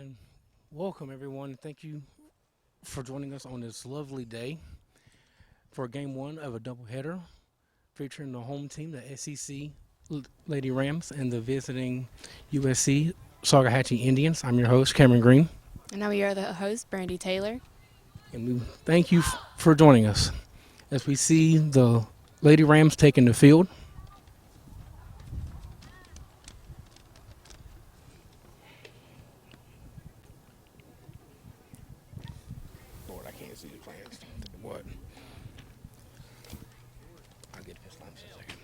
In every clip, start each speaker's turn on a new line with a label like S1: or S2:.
S1: And welcome, everyone. Thank you for joining us on this lovely day for game one of a doubleheader featuring the home team, the SCC Lady Rams, and the visiting USC-Salkehatchie Indians. I'm your host, Cameron Green.
S2: And now we are the host, Brandy Taylor.
S1: And we thank you for joining us as we see the Lady Rams taking the field. Lord, I can't see the plans. What? I'll get this line in a second.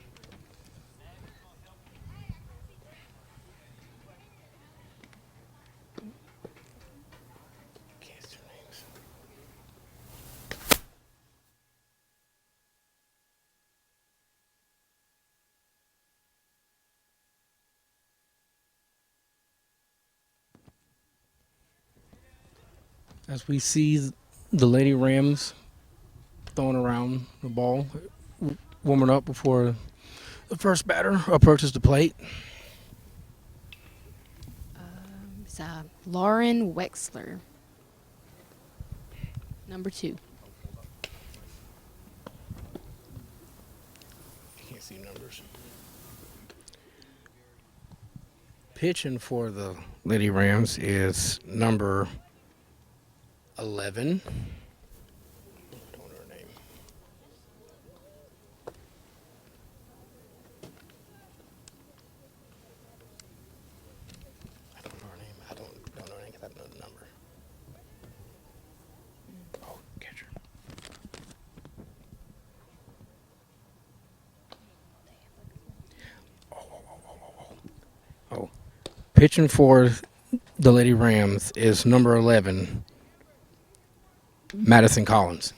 S1: Can't see their names. As we see the Lady Rams throwing around the ball, warming up before the first batter approaches the plate.
S2: It's Lauren Wexler, number 2.
S1: Can't see numbers. Pitching for the Lady Rams is number 11. I don't know her name. I don't know her name. I don't know her name because I don't know the number. Oh, catcher. Oh. Pitching for the Lady Rams is number 11, Madison Collins.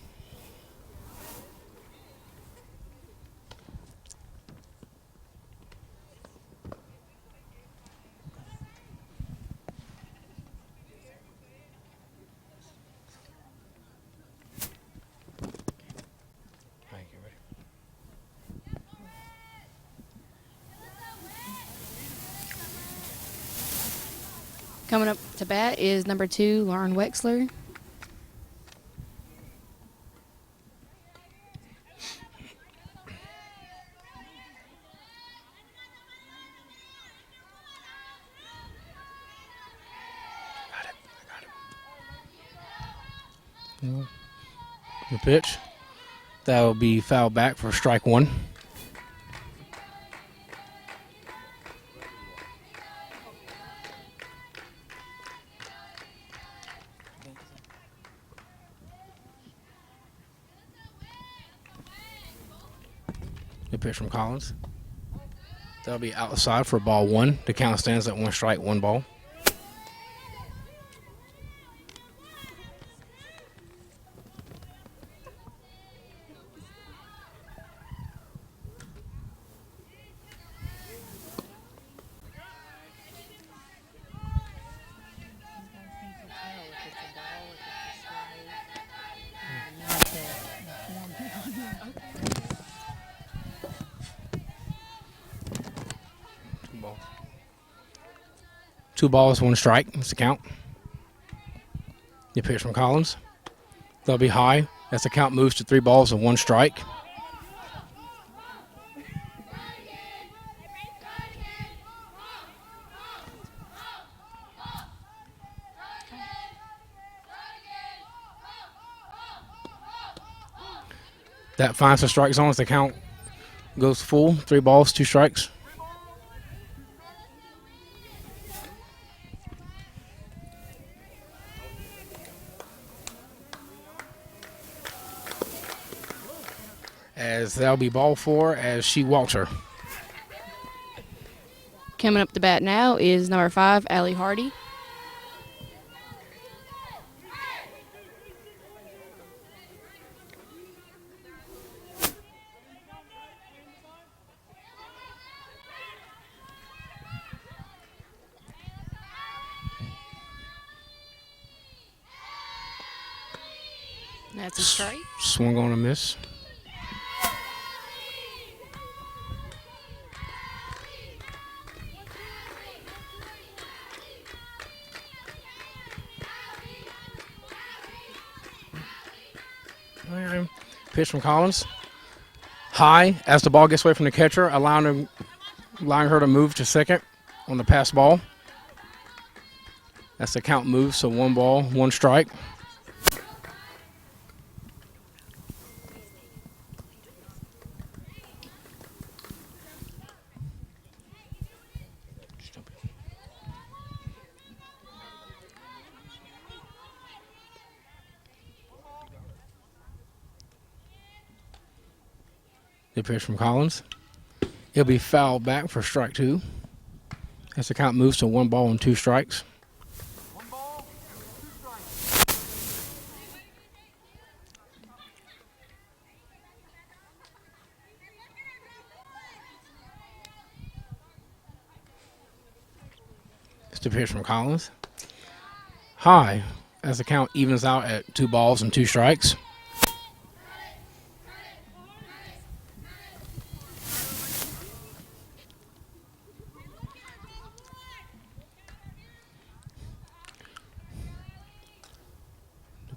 S1: Thank you, ready?
S2: Coming up to bat is number 2, Lauren Wexler.
S1: The pitch. That will be fouled back for strike 1. The pitch from Collins. That'll be outside for ball 1. The count stands at 1 strike, 1 ball. Two balls, 1 strike. That's the count. The pitch from Collins. That'll be high as the count moves to 3 balls and 1 strike. That finds the strike zone as the count goes full. 3 balls, 2 strikes. As that'll be ball 4 as she walks her.
S2: Coming up to bat now is number 5, Allie Hardy. That's a strike.
S1: Swung on a miss. pitch from Collins. High as the ball gets away from the catcher, allowing her to move to second on the pass ball. That's the count moves, so 1 ball, 1 strike. The pitch from Collins. It'll be fouled back for strike 2. As the count moves to 1 ball and 2 strikes. It's the pitch from Collins. High as the count evens out at 2 balls and 2 strikes.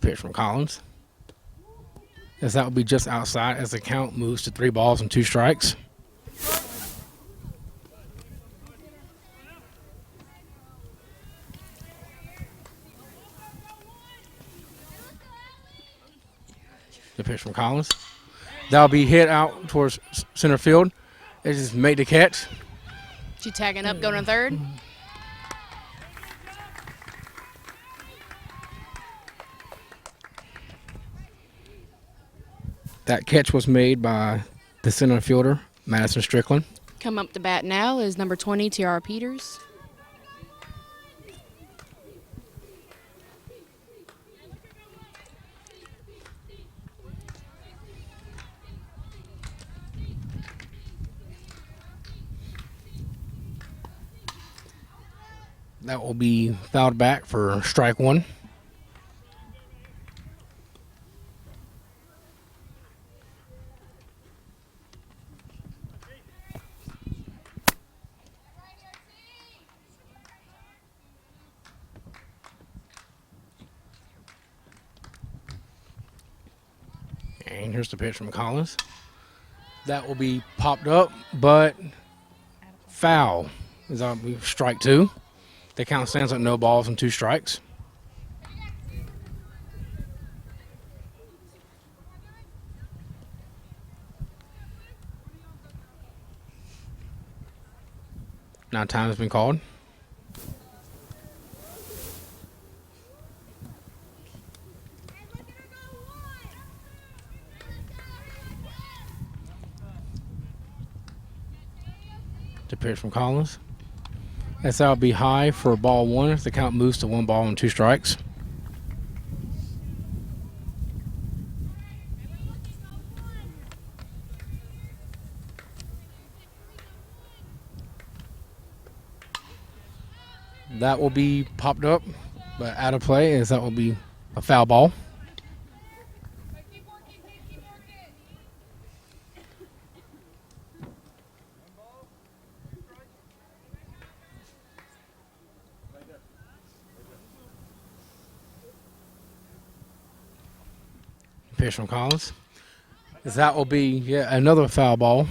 S1: Pitch from Collins. As that will be just outside as the count moves to 3 balls and 2 strikes. The pitch from Collins. That'll be hit out towards center field. They just made the catch.
S2: She tagging up, going to third.
S1: That catch was made by the center fielder, Madison Strickland.
S2: Come up to bat now is number 20, Tiara Peters.
S1: That will be fouled back for strike 1. And here's the pitch from Collins. That will be popped up, but foul. That'll be strike 2. The count stands at no balls and 2 strikes. Now time has been called. The pitch from Collins. That's that'll be high for ball 1 if the count moves to 1 ball and 2 strikes. That will be popped up, but out of play as that will be a foul ball. Pitch from Collins. That will be another foul ball.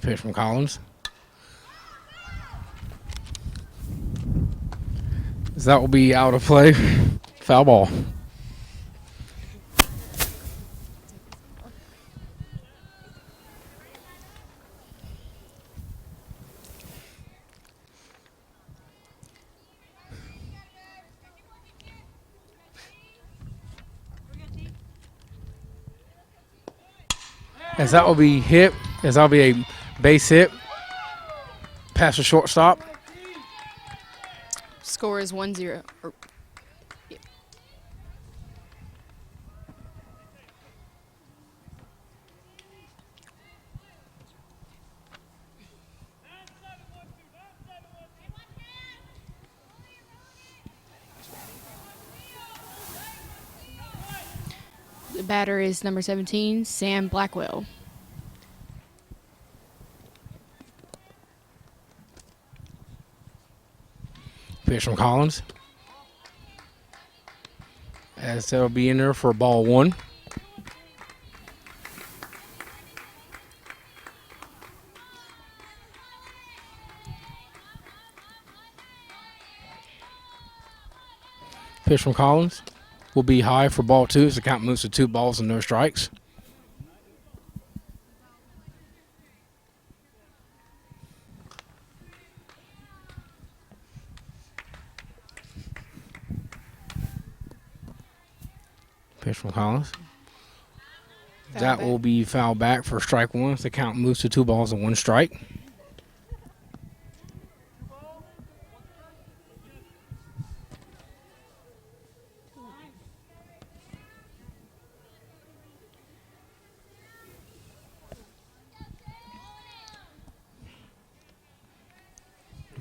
S1: Pitch from Collins. That will be out of play. Foul ball. As that will be hit, as that'll be a base hit past the shortstop.
S2: Score is 1-0. Yeah. The batter is number 17, Sam Blackwell.
S1: Pitch from Collins. As that'll be in there for ball one. Pitch from Collins will be high for ball two as the count moves to 2 balls and no strikes. Pitch from Collins. That will be foul back for strike one as the count moves to 2 balls and 1 strike.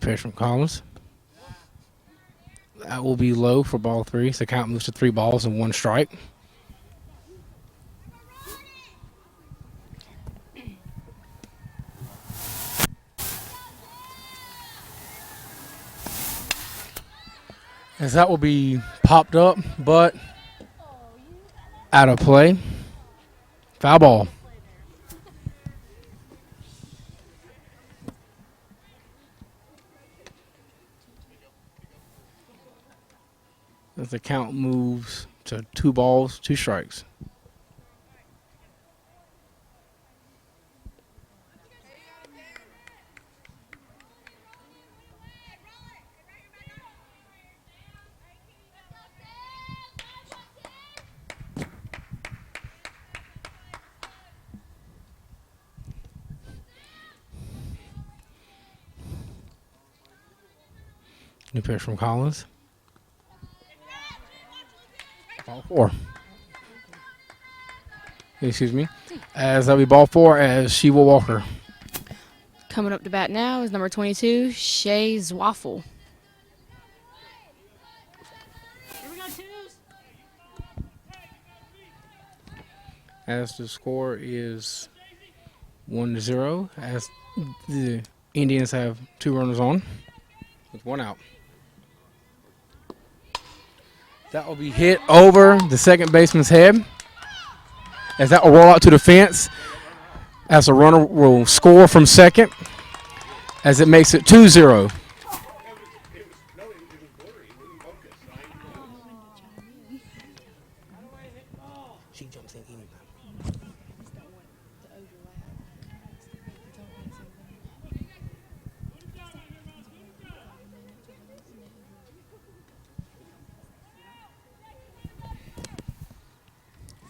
S1: Pitch from Collins. That will be low for ball 3. So the count moves to 3 balls and 1 strike. As that will be popped up, but out of play. Foul ball. As the count moves to 2 balls, 2 strikes. New pitch from Collins. Ball 4. Excuse me. As that'll be ball 4 as Sheba Walker.
S2: Coming up to bat now is number 22, Shay Zwaffel.
S1: As the score is 1-0, as the Indians have 2 runners on with 1 out. That will be hit over the second baseman's head. As that will roll out to the fence. As the runner will score from second. As it makes it 2-0. She jumps in anytime.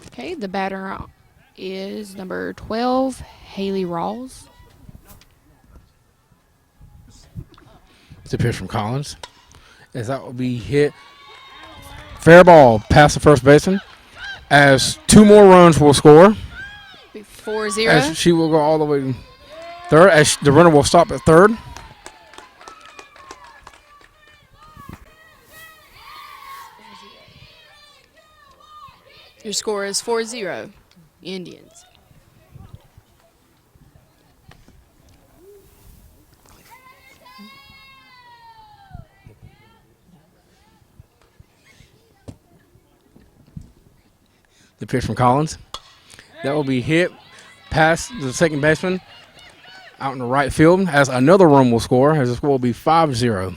S2: Okay, the batter is number 12, Haley Rawls.
S1: It's a pitch from Collins. As that will be hit. Fair ball past the first baseman. As 2 more runs will score.
S2: 4-0.
S1: As she will go all the way to third. As the runner will stop at third.
S2: Your score is 4-0, Indians.
S1: The pitch from Collins. That will be hit past the second baseman out in the right field as another run will score, as the score will be 5-0.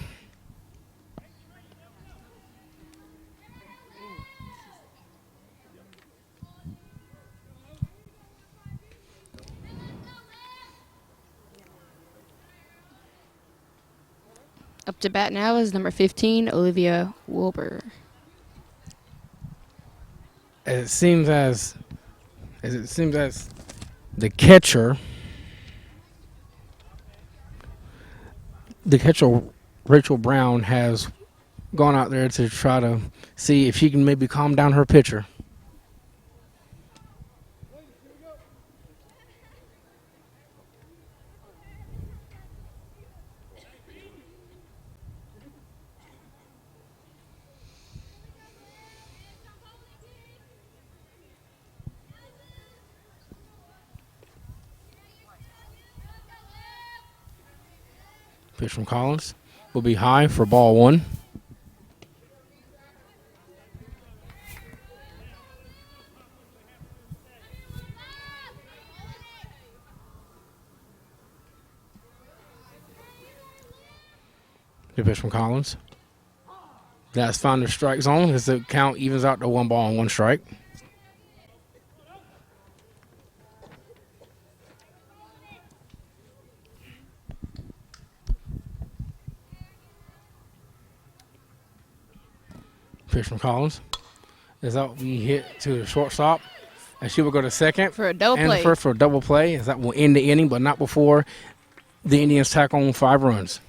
S2: Up to bat now is number 15, Olivia Wilbur.
S1: As it seems as the catcher Rachel Brown has gone out there to try to see if she can maybe calm down her pitcher. Pitch from Collins will be high for ball one. Good pitch from Collins. That's found the strike zone as the count evens out to 1 ball and 1 strike. Pitch from Collins. As that we hit to the shortstop. And she will go to second.
S2: For a double
S1: and
S2: play.
S1: first for a double play. As that will end the inning, but not before the Indians tack on 5 runs.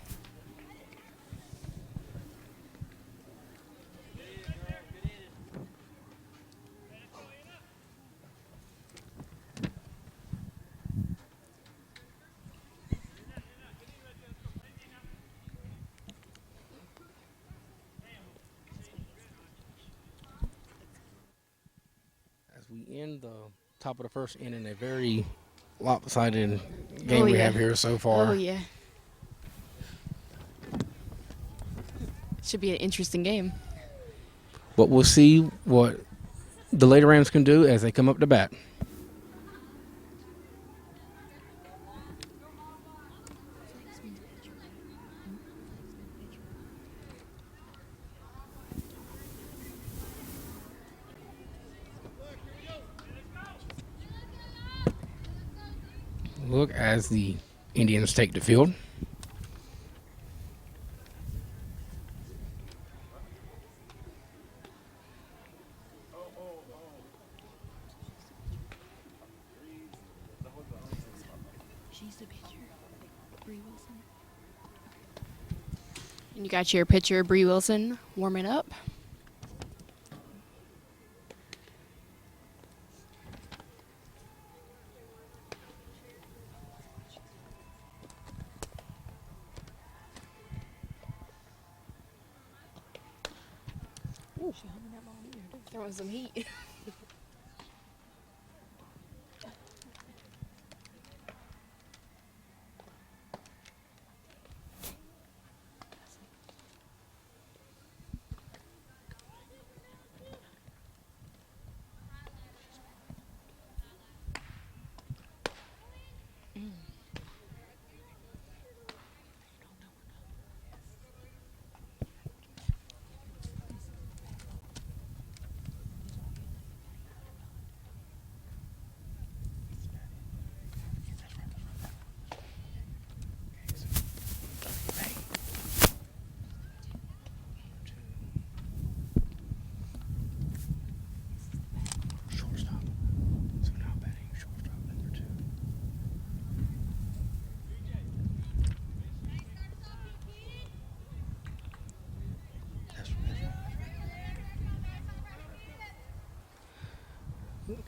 S1: We end the top of the first inning, a very lopsided game we have here so far.
S2: Oh, yeah. Should be an interesting game.
S1: But we'll see what the Lady Rams can do as they come up to bat. Look as the Indians take the field.
S2: And you got your pitcher, Bree Wilson, warming up. Throwing some heat.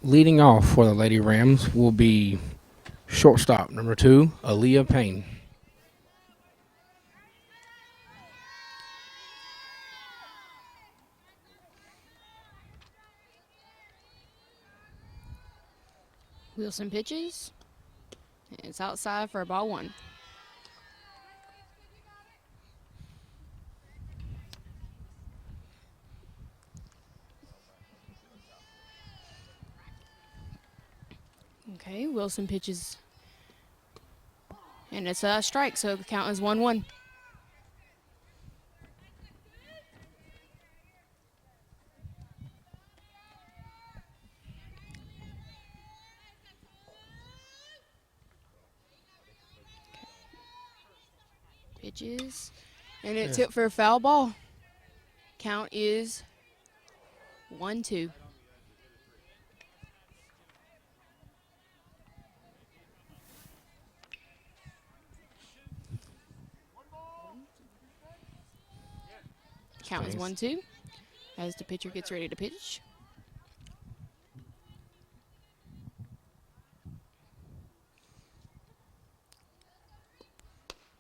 S2: Leading off for the Lady Rams will be shortstop number 2, Aaliyah Payne. Wilson pitches. It's outside for ball 1. Okay, Wilson pitches. And it's a strike, so the count is 1-1. Pitches. And it's hit for a foul ball. Count is 1-2. Count is 1-2 as the pitcher gets ready to pitch.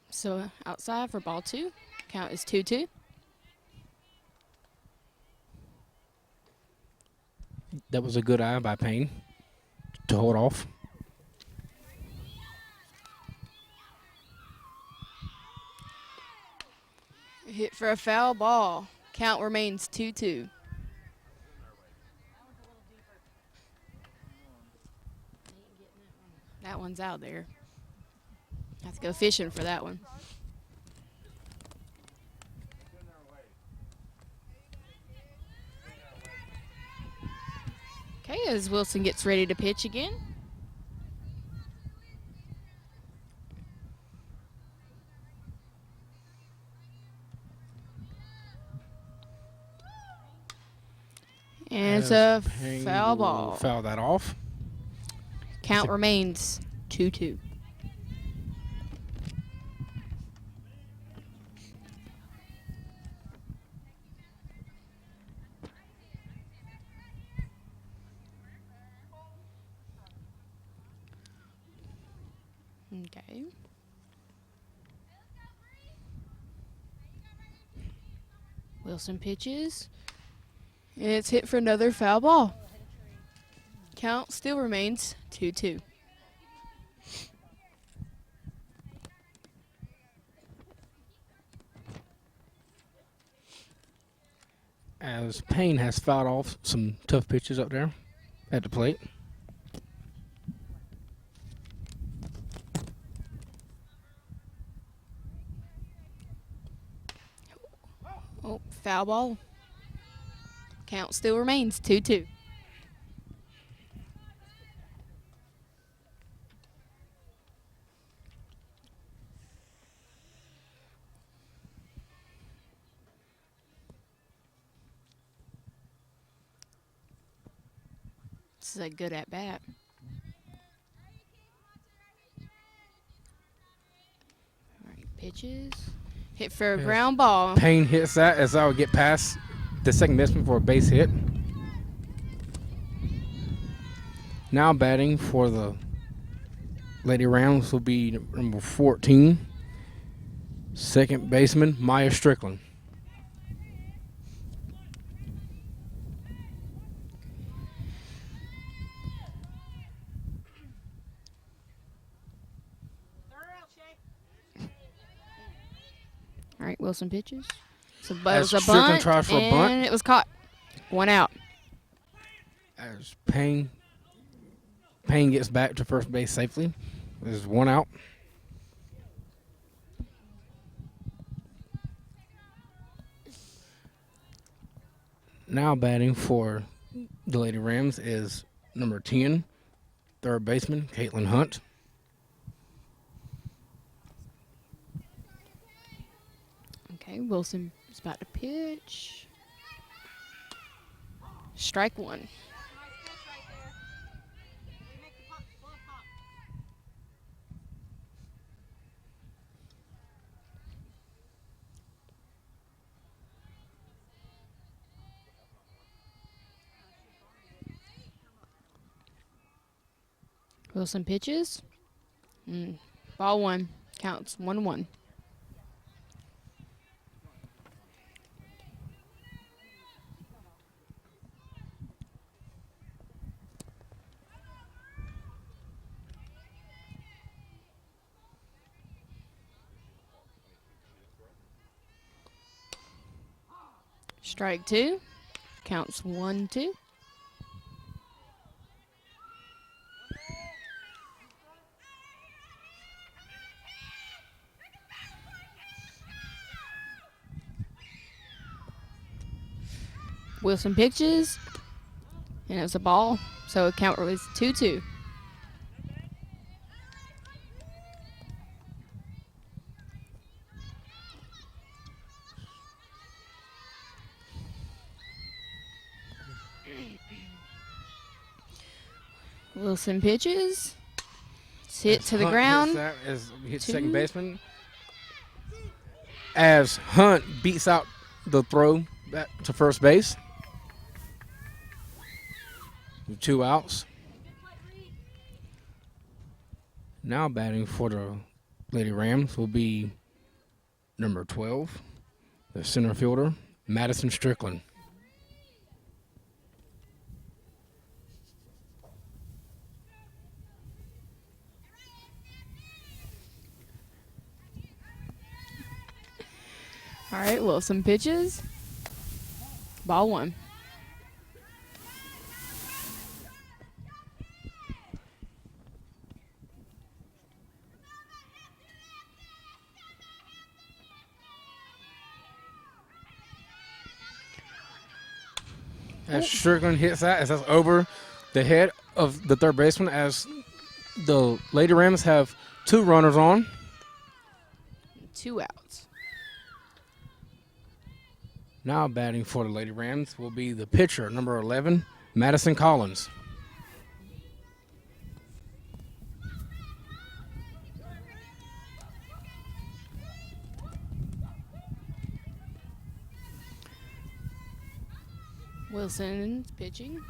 S2: So outside for ball 2. Count is 2-2.
S1: That was a good eye by Payne to hold off.
S2: for a foul ball. Count remains 2-2. That one's out there. Have to go fishing for that one. Okay, as Wilson gets ready to pitch again. And it's a
S1: Payne
S2: foul
S1: will
S2: ball.
S1: Foul that off.
S2: Count remains 2-2. Okay. Wilson pitches. And it's hit for another foul ball. Count still remains 2-2.
S1: As Payne has fouled off some tough pitches up there at the plate.
S2: Oh, foul ball. Count still remains 2-2. This is a good at bat. All right, pitches. Hit for a
S1: Yes.
S2: ground ball.
S1: Payne hits that as I would get past the second baseman for a base hit. Now batting for the Lady Rams will be number 14, second baseman Maya Strickland.
S2: All right, Wilson pitches. So it
S1: As
S2: was a
S1: Strickland
S2: bunt,
S1: tries for a bunt.
S2: and it was caught. 1 out.
S1: As Payne gets back to first base safely. There's 1 out. Now batting for the Lady Rams is number 10, third baseman Caitlin Hunt.
S2: Okay, Wilson is about to pitch. Strike 1. Wilson pitches. Ball 1. Counts 1-1. Strike 2. Counts 1-2. Wilson pitches, and it was a ball, so the count was 2-2. Wilson pitches. It's hit to the
S1: Hunt
S2: ground.
S1: Hits that as he hits
S2: 2.
S1: second baseman. As Hunt beats out the throw back to first base. With 2 outs. Now batting for the Lady Rams will be number 12, the center fielder, Madison Strickland.
S2: All right, Wilson pitches. Ball 1.
S1: As Strickland hits that, as that's over the head of the third baseman, as the Lady Rams have 2 runners on.
S2: 2 outs.
S1: Now batting for the Lady Rams will be the pitcher, number 11, Madison Collins.
S2: Wilson's pitching.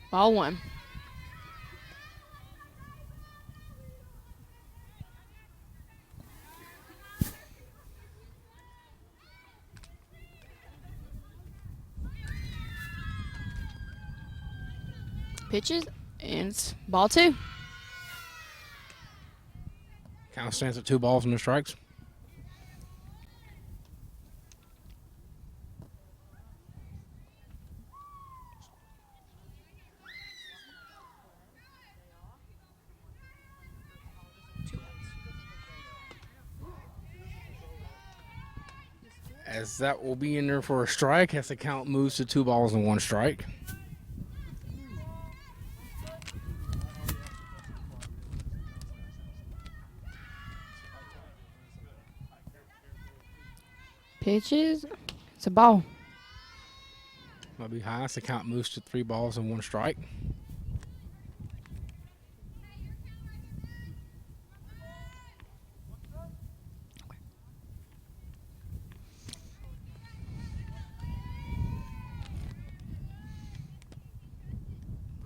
S2: Ball 1. Pitches, and it's ball 2.
S1: Count stands at 2 balls and no strikes. As that will be in there for a strike as the count moves to 2 balls and 1 strike.
S2: Pitches, it's a ball.
S1: Might be high as the count moves to 3 balls and 1 strike.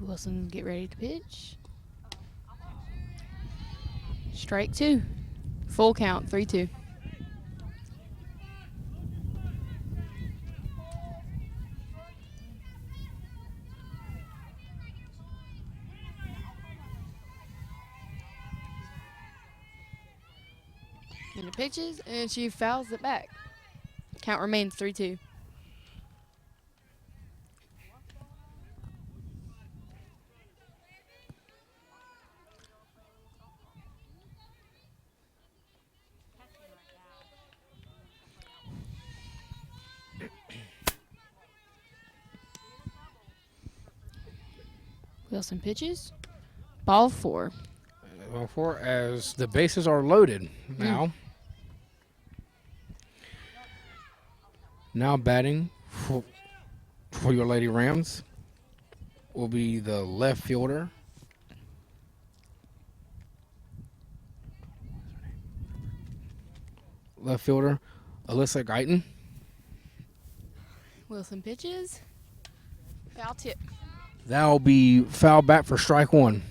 S2: Wilson get ready to pitch. Strike 2. Full count, 3-2. And the pitches, and she fouls it back. Count remains 3-2. Wilson pitches. Ball 4.
S1: Ball 4 as the bases are loaded now. Now batting for your Lady Rams will be the left fielder. Left fielder, Alyssa Guyton.
S2: Wilson pitches. Foul tip.
S1: That'll be foul back for strike 1.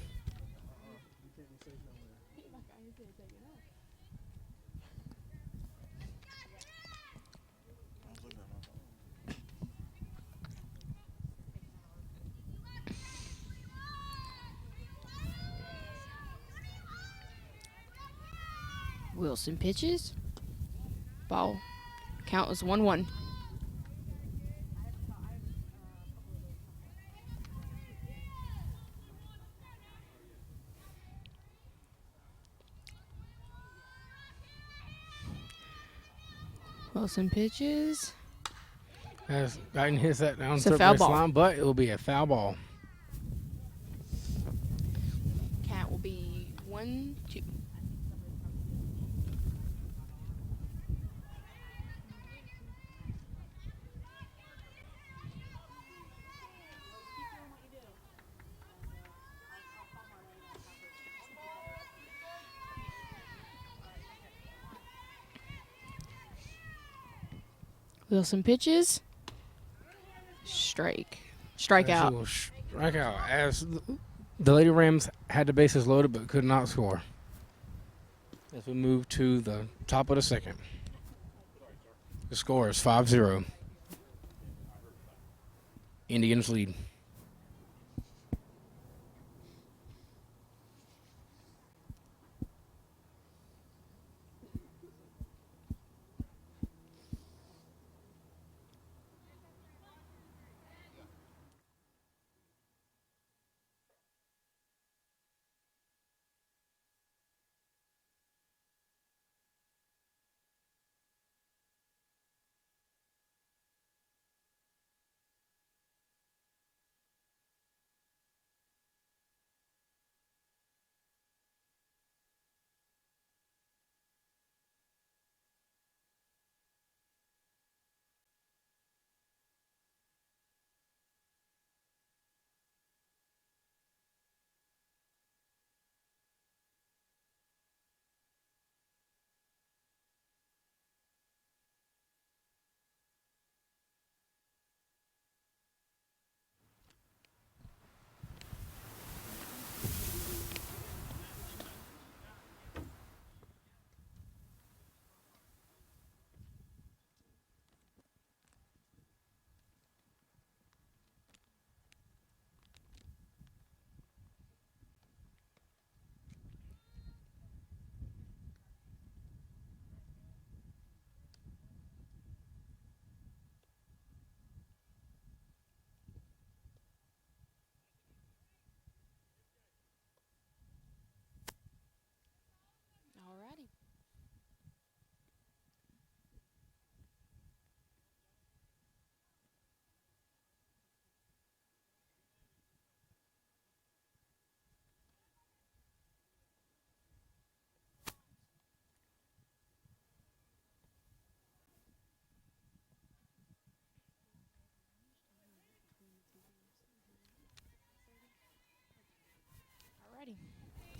S2: Wilson pitches. Ball. Count is 1-1. Wilson pitches.
S1: As Guyton hits that down
S2: It's
S1: the
S2: a
S1: third
S2: foul
S1: base
S2: ball.
S1: line, but it will be a foul ball.
S2: Count will be 1-2. Wilson pitches. Strikeout.
S1: Strikeout as the Lady Rams had the bases loaded but could not score. As we move to the top of the second. The score is 5-0. Indians lead.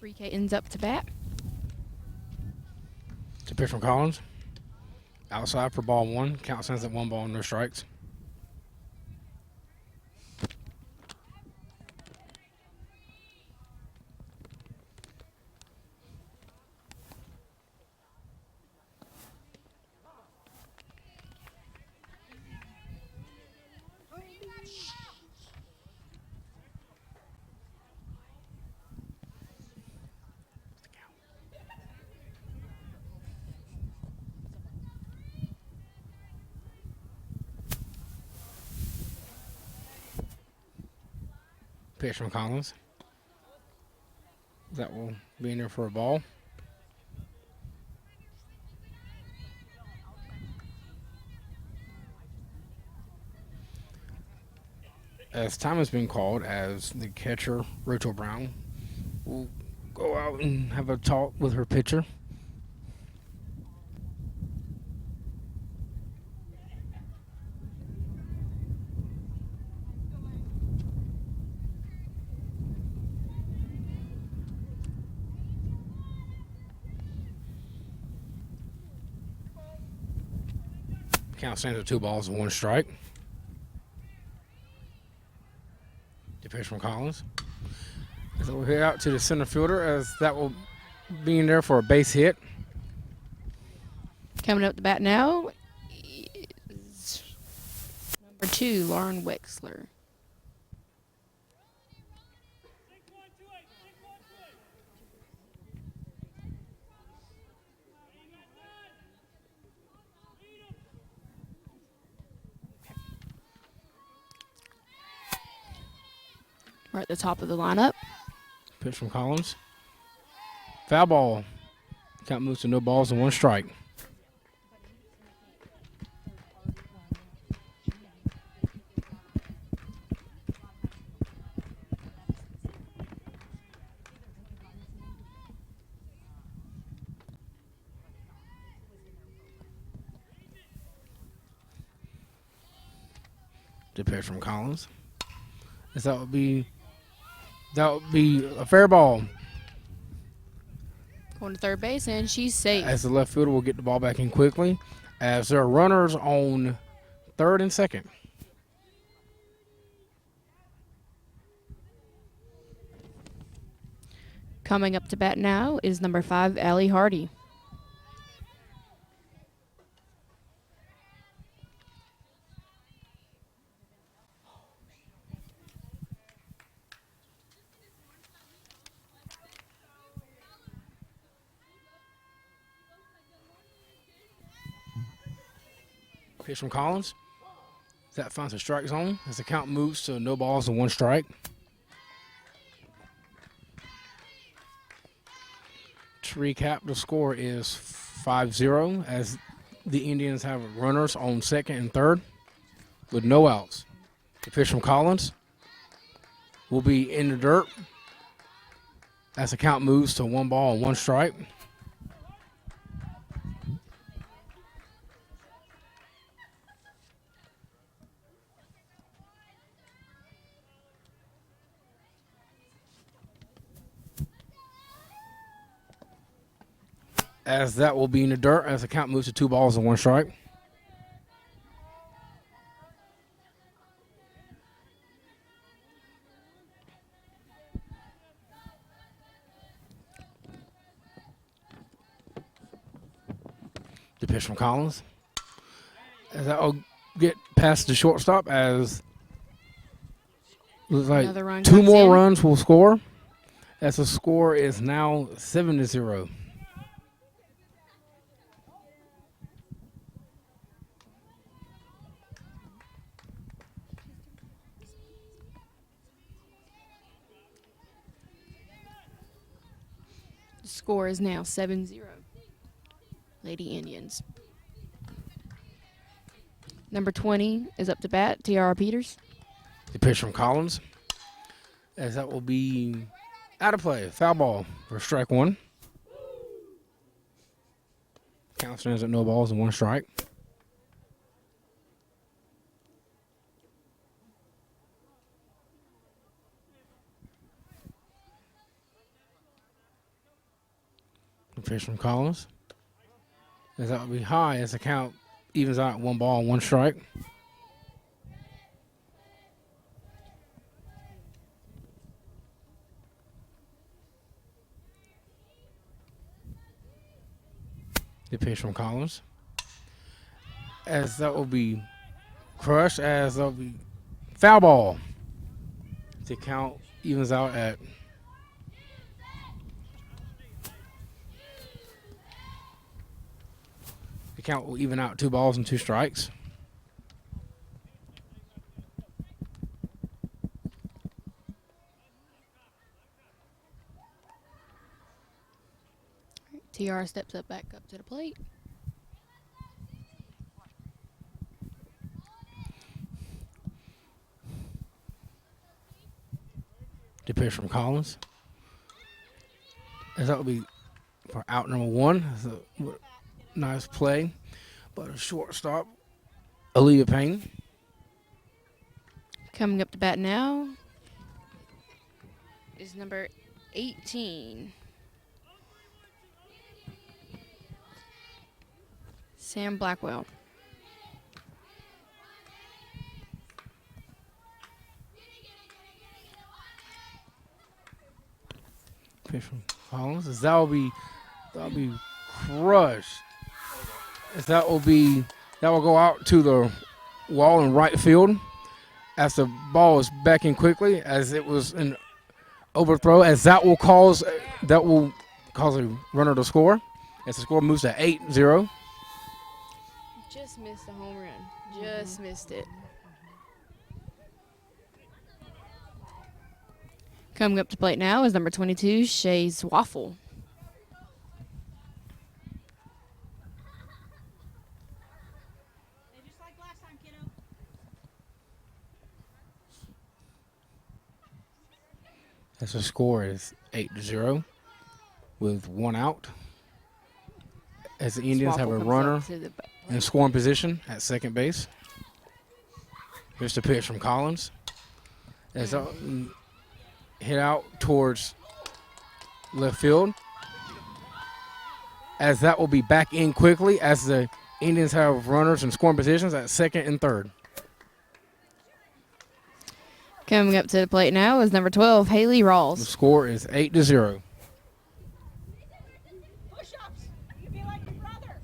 S2: 3K ends up to bat.
S1: To pitch from Collins. Outside for ball one. Count stands at 1 ball, no strikes. Pitch from Collins. That will be in there for a ball. As time has been called, as the catcher, Rachel Brown, will go out and have a talk with her pitcher. Count stands at 2 balls and 1 strike. The pitch from Collins. So we'll hit out to the center fielder, as that will be in there for a base hit.
S2: Coming up to bat now is number 2, Lauren Wexler. We're at the top of the lineup.
S1: Pitch from Collins. Foul ball. Count moves to no balls and 1 strike. The pitch from Collins. As that would be a fair ball.
S2: Going to third base, and she's safe.
S1: As the left fielder will get the ball back in quickly, as there are runners on third and second.
S2: Coming up to bat now is number 5, Allie Hardy.
S1: Pitch from Collins. That finds a strike zone as the count moves to no balls and 1 strike. To recap, the score is 5-0 as the Indians have runners on second and third with no outs. The pitch from Collins will be in the dirt as the count moves to 1 ball and 1 strike. As that will be in the dirt as the count moves to 2 balls and 1 strike. The pitch from Collins. As that will get past the shortstop, as looks like
S2: Another run
S1: 2
S2: comes
S1: more
S2: in.
S1: runs will score. As the score is now 7-0.
S2: The score is now 7-0. Lady Indians. Number 20 is up to bat, Tiara Peters.
S1: The pitch from Collins. As that will be out of play. Foul ball for strike 1. Count stands at no balls and 1 strike. The pitch from Collins. As that will be high as the count evens out 1 ball, 1 strike. The pitch from Collins. As that will be crushed, as that will be foul ball. The count evens out at the count will even out 2 balls and 2 strikes.
S2: TR steps back up to the plate.
S1: The pitch from Collins. As that will be for out number 1. That's a nice play, but a shortstop, Aaliyah Payne.
S2: Coming up to bat now is number 18. Sam Blackwell.
S1: Pitch from Collins. As that will be crushed. As that will go out to the wall in right field. As the ball is backing quickly, as it was an overthrow, as that will cause a runner to score. As the score moves to 8-0.
S2: Just missed a home run. Just missed it. Coming up to plate now is number 22, Shays Waffle.
S3: Just like last time, kiddo.
S1: As the score is 8-0 with 1 out. As the Indians have a runner in scoring position at second base. Here's the pitch from Collins. As hit out towards left field. As that will be back in quickly as the Indians have runners in scoring positions at second and third.
S2: Coming up to the plate now is number 12, Haley
S1: The
S2: Rawls.
S1: score is 8-0.
S3: Push-ups. You be like your brother.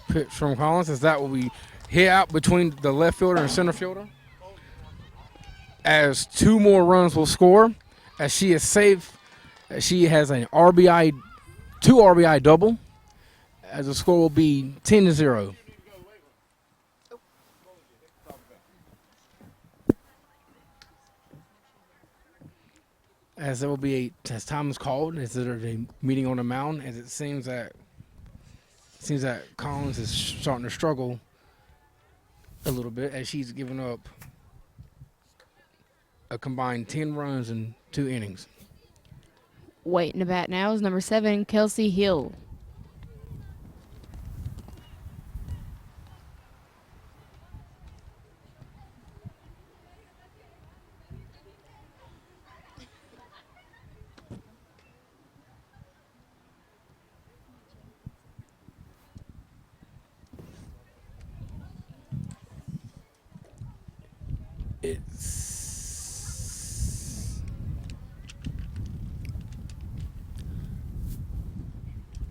S1: Pitch from Collins as that will be hit out between the left fielder and center fielder. As 2 more runs will score, as she is safe, as she has an RBI, 2 RBI double, as the score will be 10-0. As there will be as time is called, as there is a meeting on the mound, as it seems that Collins is starting to struggle a little bit as she's given up a combined 10 runs in 2 innings.
S2: Waiting to bat now is number 7, Kelsey Hill.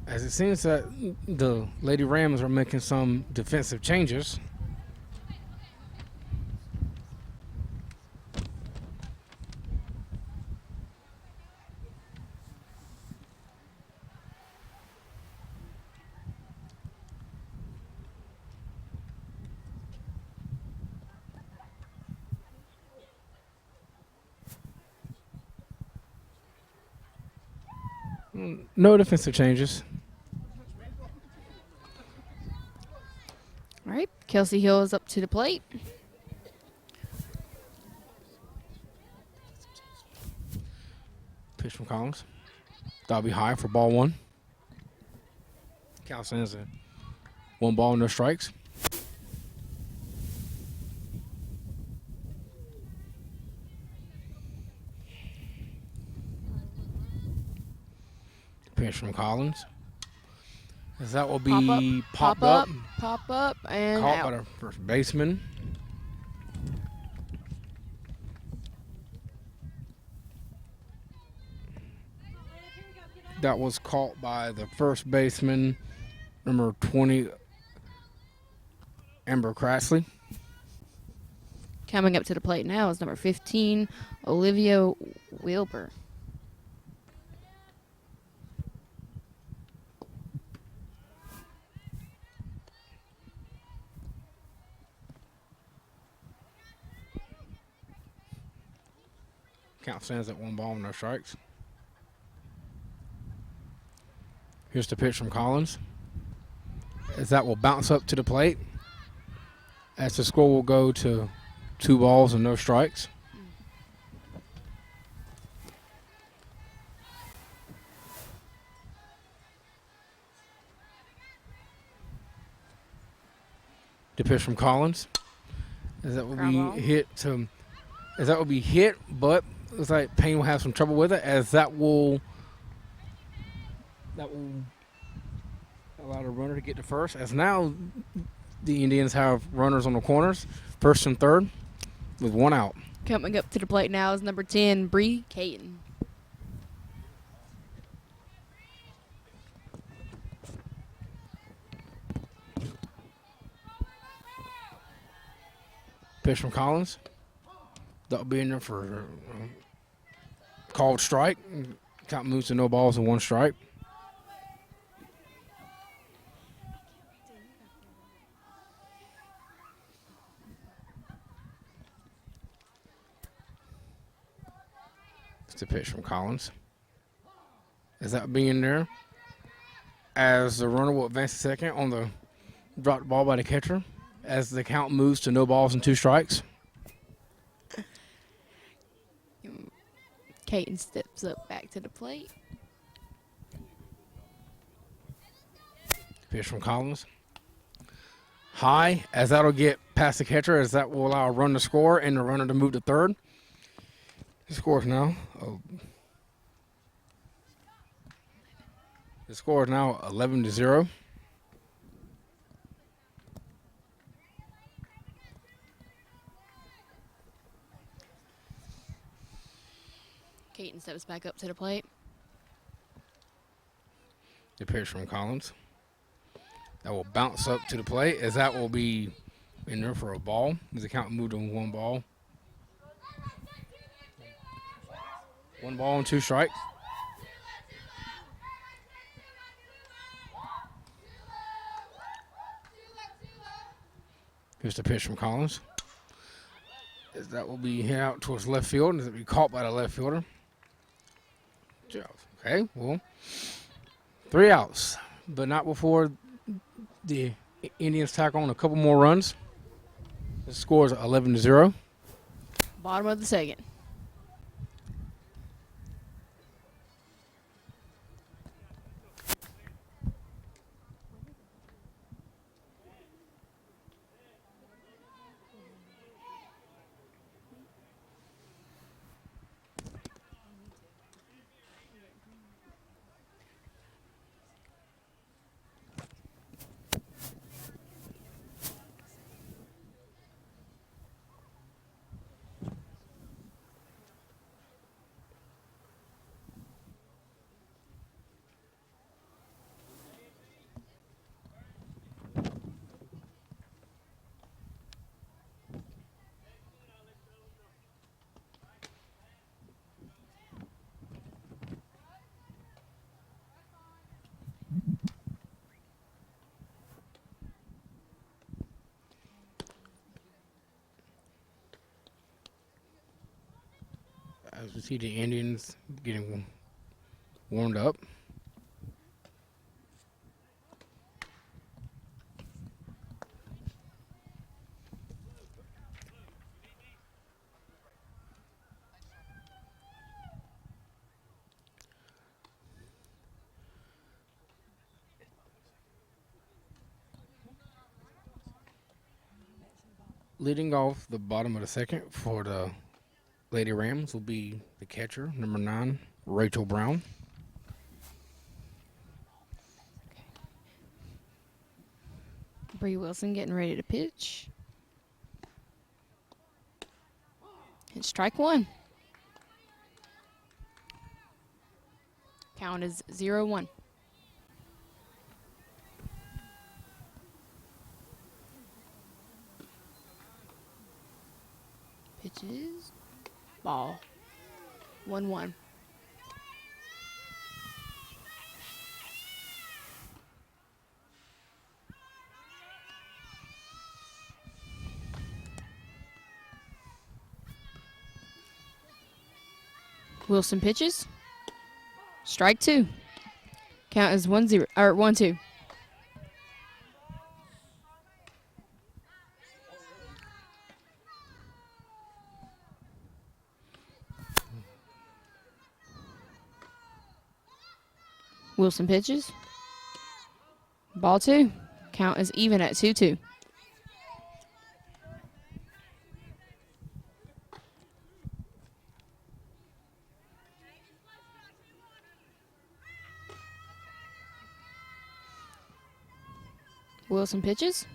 S1: As it seems that the Lady Rams are making some defensive changes. No defensive changes.
S2: Kelsey Hill is up to the plate.
S1: Pitch from Collins. That'll be high for ball one. Count stands at 1 ball, no strikes. Pitch from Collins. As that will be popped up,
S2: Pop up, and
S1: caught
S2: out.
S1: by the first baseman. That was caught by the first baseman, number 20, Amber Crassley.
S2: Coming up to the plate now is number 15, Olivia Wilbur.
S1: Count stands at 1 ball, no strikes. Here's the pitch from Collins. As that will bounce up to the plate. As the score will go to 2 balls and no strikes. The pitch from Collins. As that will
S2: Ground
S1: be hit to, as that will be hit, but looks like Payne will have some trouble with it. As that will allow the runner to get to first. As now the Indians have runners on the corners, first and third, with 1 out.
S2: Coming up to the plate now is number 10, Bree Caton.
S1: Pitch from Collins. That'll be in there for called strike. Count moves to no balls and 1 strike. It's the pitch from Collins. Is that being there? As the runner will advance to second on the dropped ball by the catcher. As the count moves to no balls and 2 strikes.
S2: Caton steps up back to the plate.
S1: Pitch from Collins. High, as that'll get past the catcher, as that will allow a run to score and the runner to move to third. The score is now. The score is now 11-0.
S2: Caton steps back up to the plate.
S1: The pitch from Collins. That will bounce up to the plate, as that will be in there for a ball. As the count moved on 1 ball. 1 ball and 2 strikes. Here's the pitch from Collins. As that will be hit out towards left field, and it will be caught by the left fielder. Okay, well, 3 outs, but not before the Indians tack on a couple more runs. The score is 11-0.
S2: Bottom of the second.
S1: As we see the Indians getting warmed up. Leading off the bottom of the second for the Lady Rams will be the catcher, number 9, Rachel Brown.
S2: Bree Wilson getting ready to pitch. And strike one. Count is 0-1. Pitches. Ball. 1-1. Wilson pitches. Strike two. Count is 1-0 or 1-2. Wilson pitches. Ball two. Count is even at 2-2. Wilson pitches.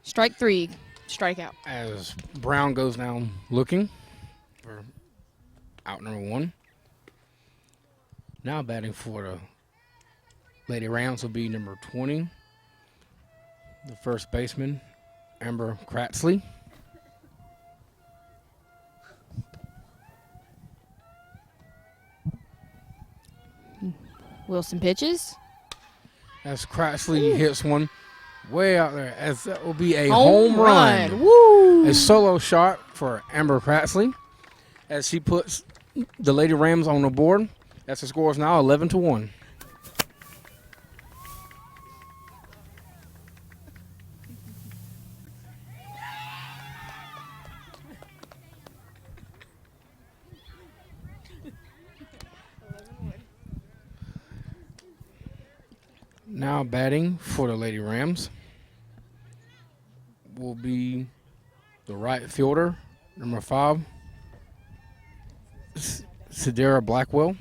S2: Strike three. Strikeout.
S1: As Brown goes down looking for out number 1. Now batting for the Lady Rams will be number 20, the first baseman, Amber Kratsley.
S2: Wilson pitches.
S1: As Kratsley hits one way out there, as that will be a home run.
S2: Woo!
S1: A solo shot for Amber Kratsley as she puts the Lady Rams on the board. As the score is now 11-1. Now batting for the Lady Rams will be the right fielder, number 5, Sidera Blackwell.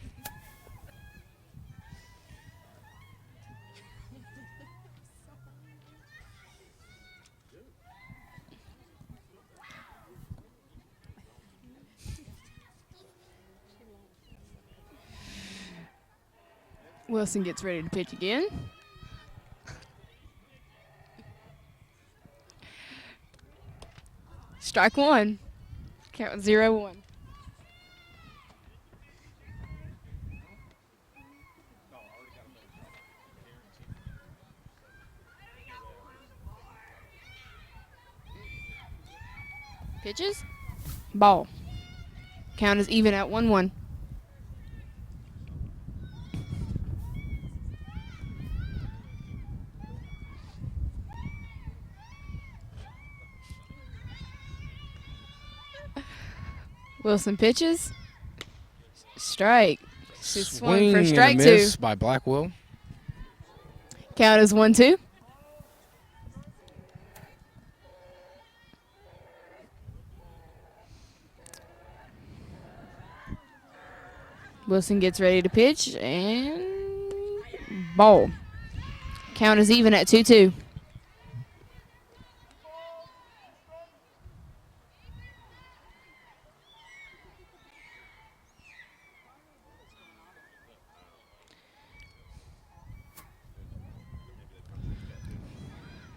S2: Wilson gets ready to pitch again. Strike one. Count 0-1. Pitches. Ball. Count is even at 1-1. Wilson pitches. Strike. She swung
S1: Swing
S2: for
S1: and a
S2: strike
S1: miss
S2: two.
S1: by Blackwell.
S2: Count is 1-2. Wilson gets ready to pitch and ball. Count is even at 2-2.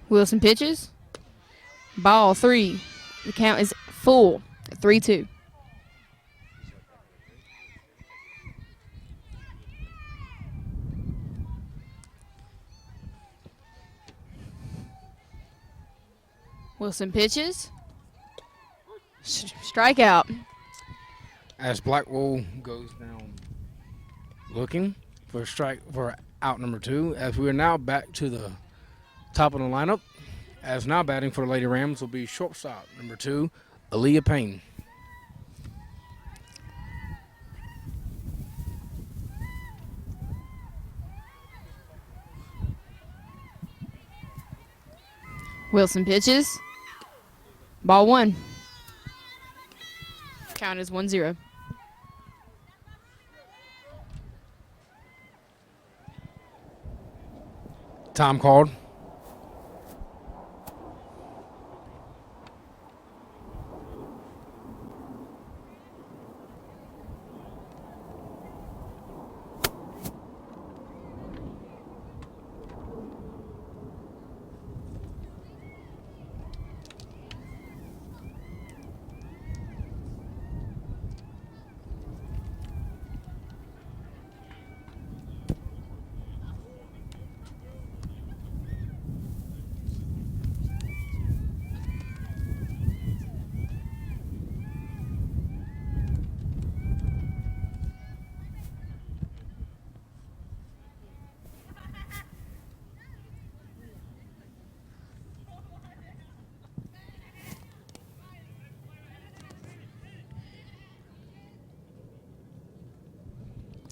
S2: Wilson pitches. Ball 3. The count is full at 3-2. Wilson pitches. Strikeout.
S1: As Blackwell goes down looking for strike for out number 2. As we are now back to the top of the lineup. As now batting for the Lady Rams will be shortstop number 2, Aaliyah Payne.
S2: Wilson pitches. Ball 1. Count is 1-0.
S1: Time called.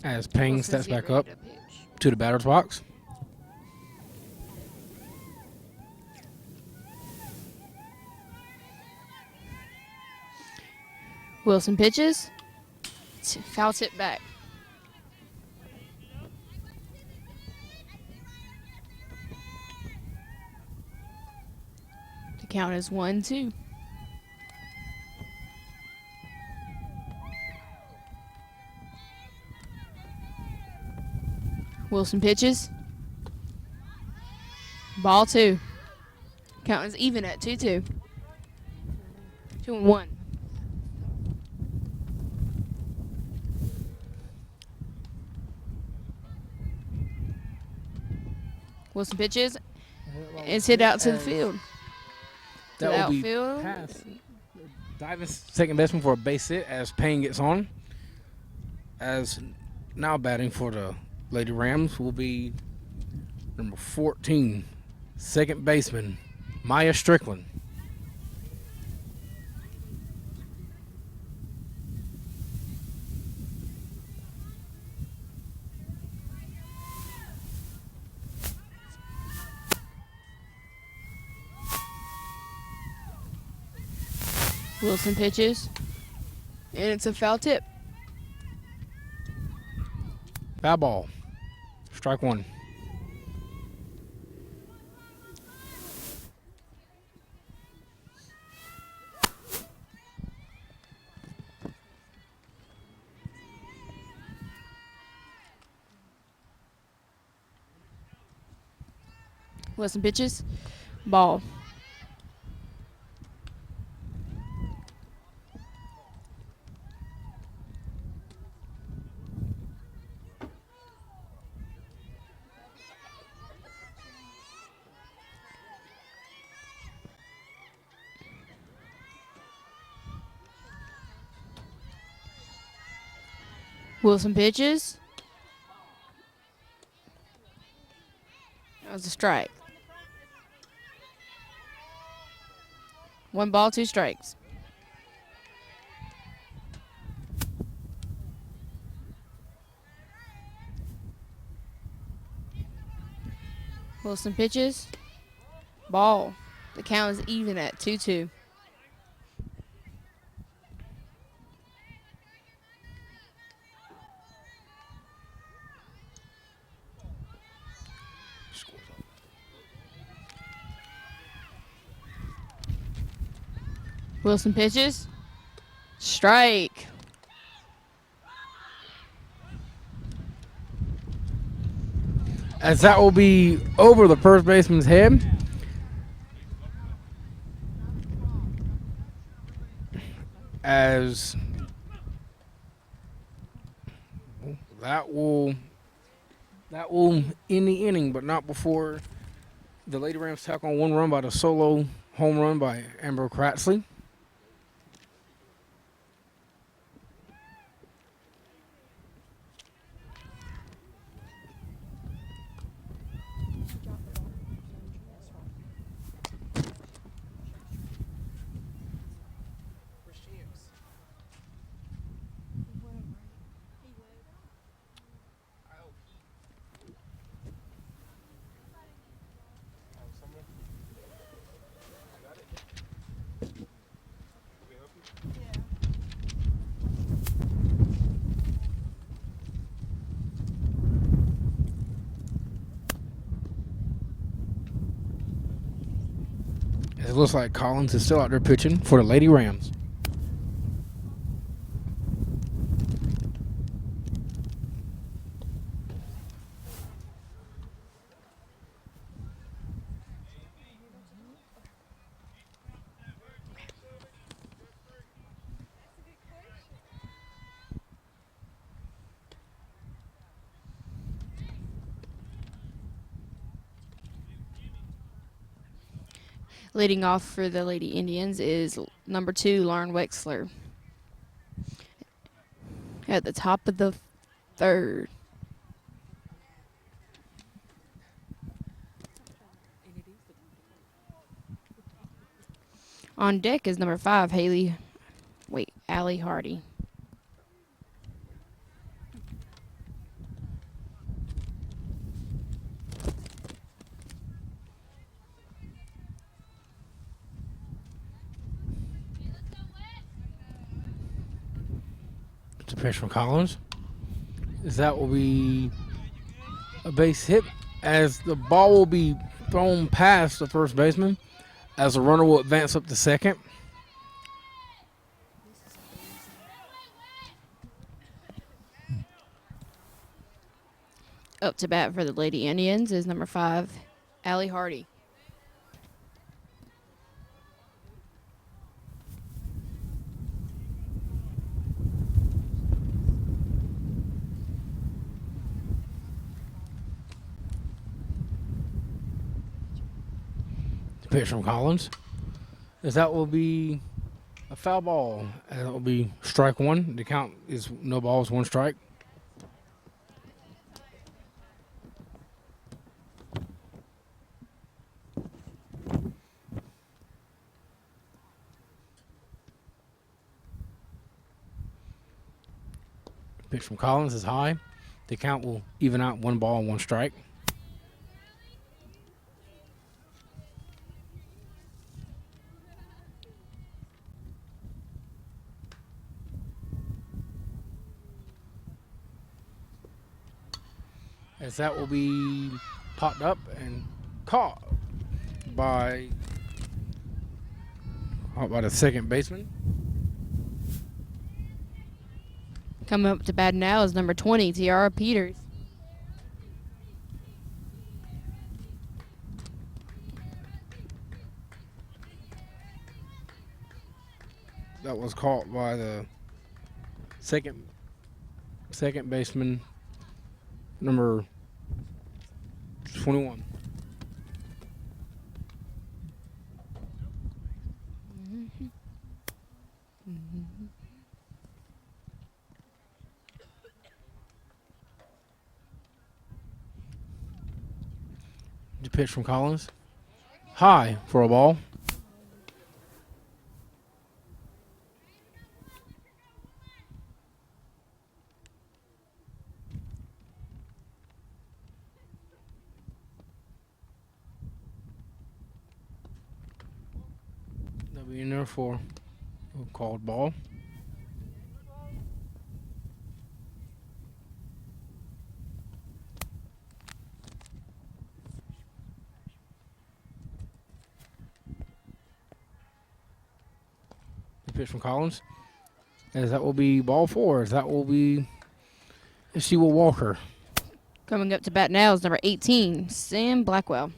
S1: As Payne
S2: Wilson's
S1: steps back
S2: getting
S1: up
S2: ready to pitch.
S1: to the batter's box.
S2: Wilson pitches. Foul tip back. The count is 1-2. Wilson pitches. Ball 2. Count is even at 2-2. 2-1. Wilson pitches. It's hit out to the field. To the
S1: That will be
S2: outfield.
S1: past. Diving second baseman for a base hit as Payne gets on. As now batting for the Lady Rams will be number 14, second baseman, Maya Strickland.
S2: Wilson pitches. And it's a foul tip.
S1: Foul ball. Strike 1.
S2: Wilson pitches. Ball. Wilson pitches. That was a strike. 1 ball, 2 strikes. Wilson pitches. Ball. The count is even at 2-2. Wilson pitches. Strike.
S1: As that will be over the first baseman's head. As that will end the inning, but not before the Lady Rams tack on 1 run by the solo home run by Amber Kratsley. looks like Collins is still out there pitching for the Lady Rams.
S2: Leading off for the Lady Indians is number 2, Lauren Wexler. At the top of the third. On deck is number 5, Allie Hardy.
S1: It's a pitch from Collins. That will be a base hit as the ball will be thrown past the first baseman as the runner will advance up to second.
S2: Up to bat for the Lady Indians is number 5, Allie Hardy.
S1: Pitch from Collins. As that will be a foul ball. And it will be strike one. The count is no balls, 1 strike. Pitch from Collins is high. The count will even out 1 ball and 1 strike. As that will be popped up and caught by the second baseman.
S2: Coming up to bat now is number 20, Tiara Peters.
S1: That was caught by the second baseman, number 21. The pitch from Collins. High for a ball. They'll be in there for a called ball. Pitch from Collins. As that will be ball 4. As that will be Sheila Walker.
S2: Coming up to bat now is number 18, Sam Blackwell.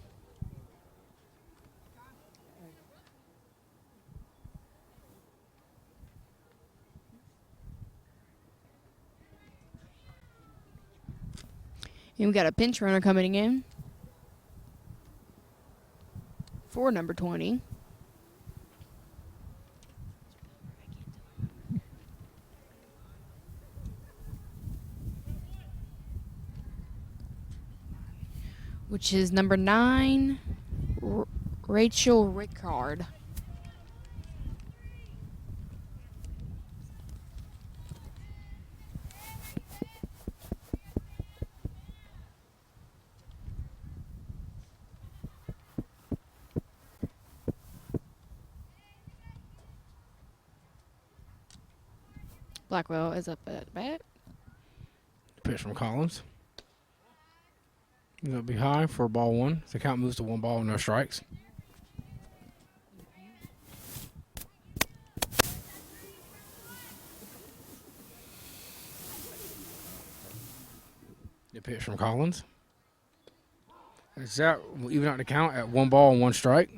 S2: And we got a pinch runner coming in for number 20. Which is number 9, Rachel Rickard. Blackwell is up at bat.
S1: Pitch from Collins. It'll be high for ball 1. The count moves to 1 ball, no strikes. The pitch from Collins. Is that will even out the count at 1 ball and 1 strike.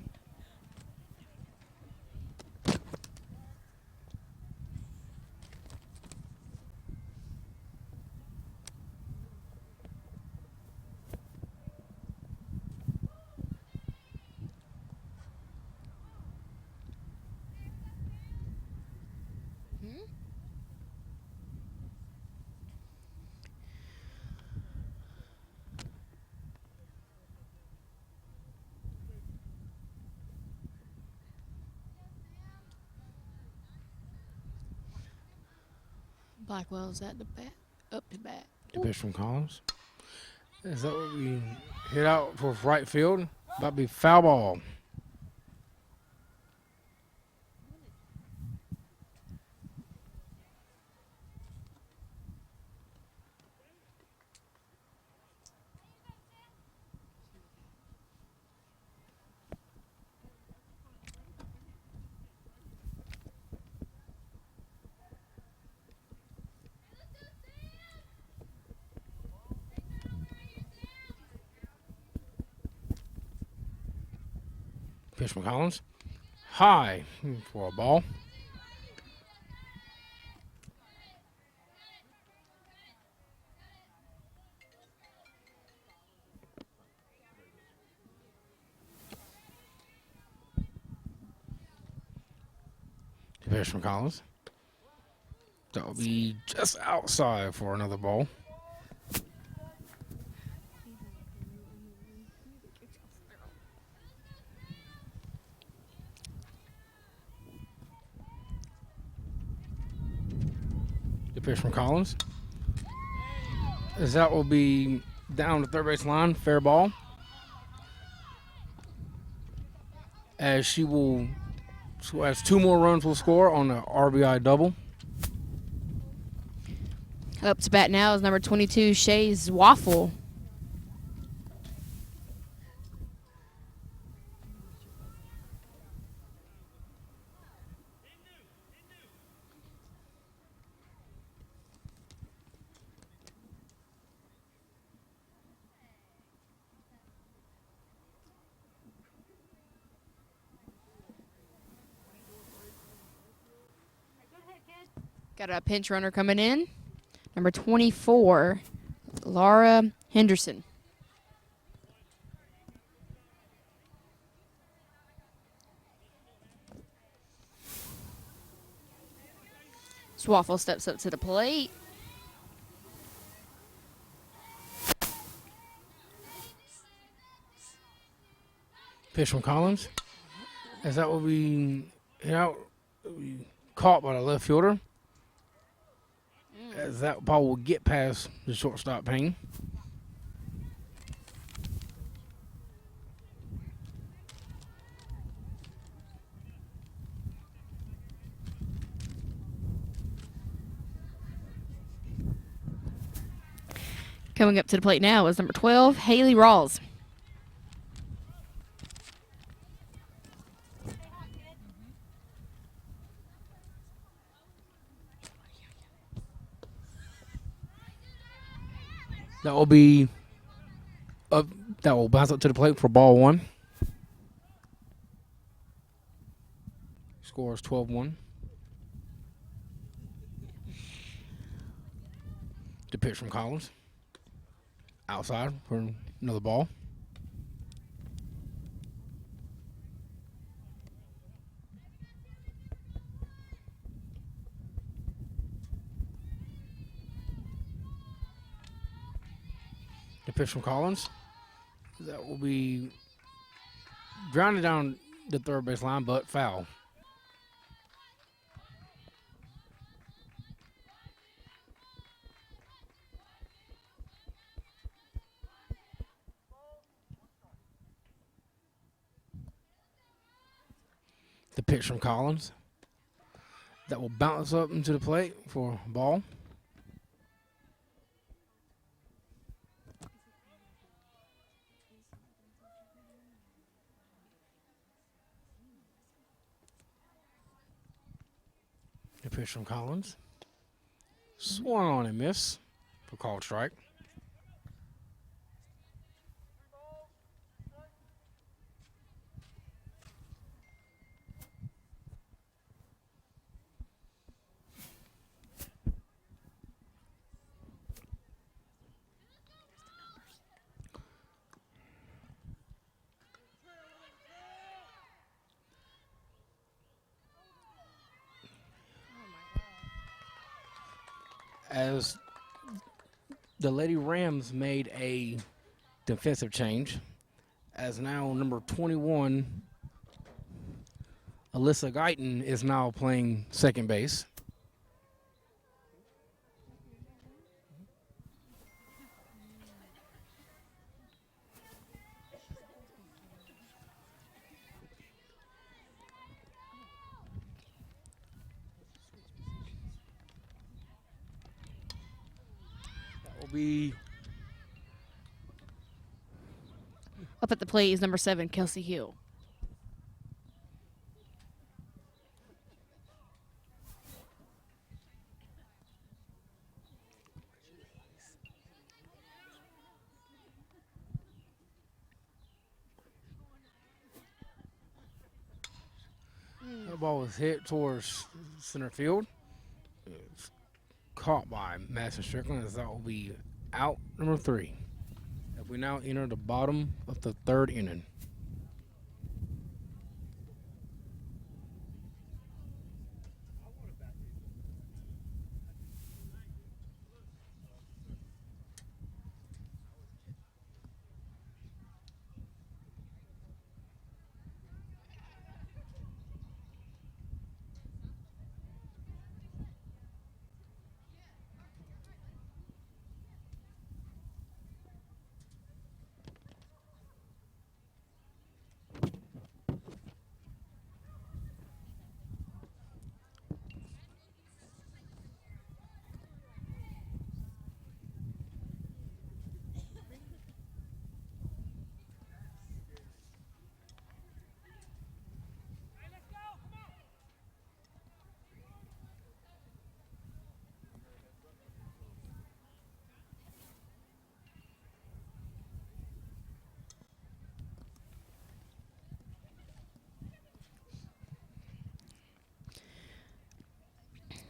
S2: Blackwell's at the bat. Up to bat.
S1: The pitch from Collins. Is that what we hit out for right field? About to be foul ball. Pitch from Collins. High for a ball. The pitch from Collins. That will be just outside for another ball. The pitch from Collins. As that will be down the third base line, fair ball. As she has 2 more runs will score on the RBI double.
S2: Up to bat now is number 22, Shay's Waffle. Got a pinch runner coming in. Number 24, Laura Henderson. Swaffle steps up to the plate.
S1: Pitch from Collins. As that will be hit out, caught by the left fielder. As that ball will get past the shortstop Payne.
S2: Coming up to the plate now is number 12, Haley Rawls.
S1: That will be up. That will bounce up to the plate for ball 1. Score is 12-1. The pitch from Collins. Outside for another ball. The pitch from Collins. That will be grounded down the third base line, but foul. The pitch from Collins. That will bounce up into the plate for a ball. The pitch from Collins. Swung on and miss for called strike. as the Lady Rams made a defensive change, as now number 21, Alyssa Guyton, is now playing second base. That will be
S2: Up at the plate is number 7, Kelsey Hill.
S1: that ball was hit towards center field. It's caught by Madison Strickland, as that will be out number 3. As we now enter the bottom of the 3rd inning.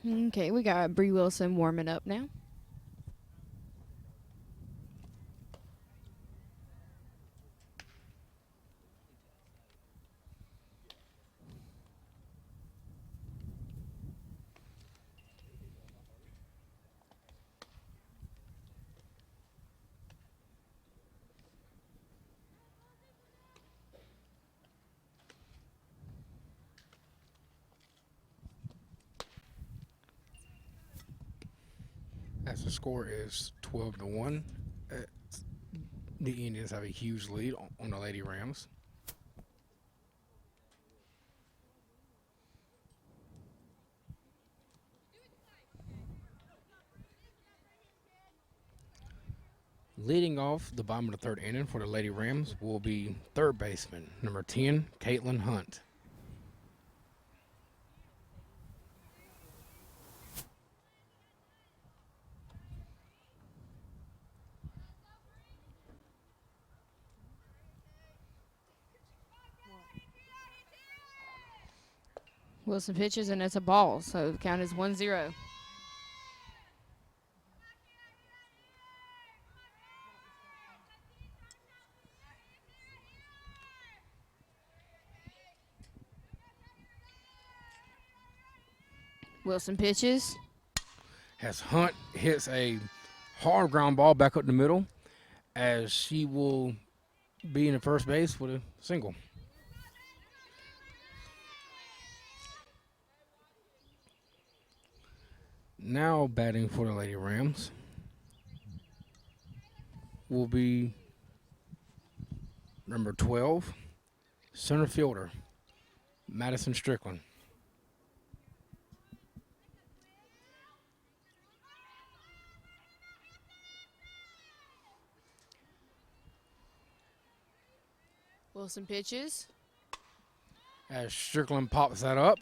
S2: Okay, we got Bree Wilson warming up now.
S1: As the score is 12-1, the Indians have a huge lead on the Lady Rams. Leading off the bottom of the 3rd inning for the Lady Rams will be 3rd baseman, number 10, Caitlin Hunt.
S2: Wilson pitches, and it's a ball, so the count is 1-0. Wilson pitches.
S1: As Hunt hits a hard ground ball back up the middle, as she will be in the first base with a single. Now batting for the Lady Rams will be number 12, center fielder, Madison Strickland.
S2: Wilson pitches.
S1: As Strickland pops that up,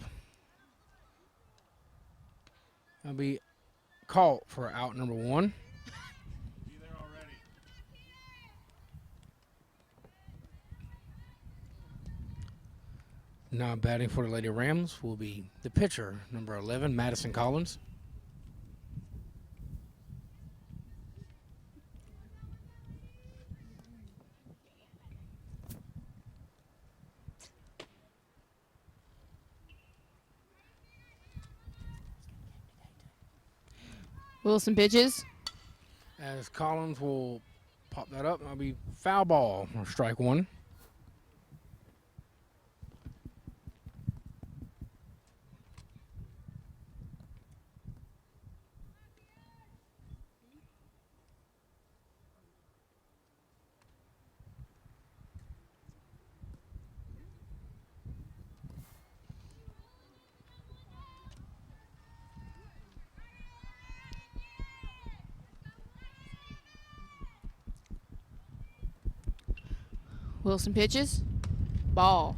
S1: that'll be caught for out number 1. Now batting for the Lady Rams will be the pitcher, number 11, Madison Collins.
S2: Wilson pitches.
S1: As Collins will pop that up. That'll be foul ball or strike one.
S2: Wilson pitches. Ball.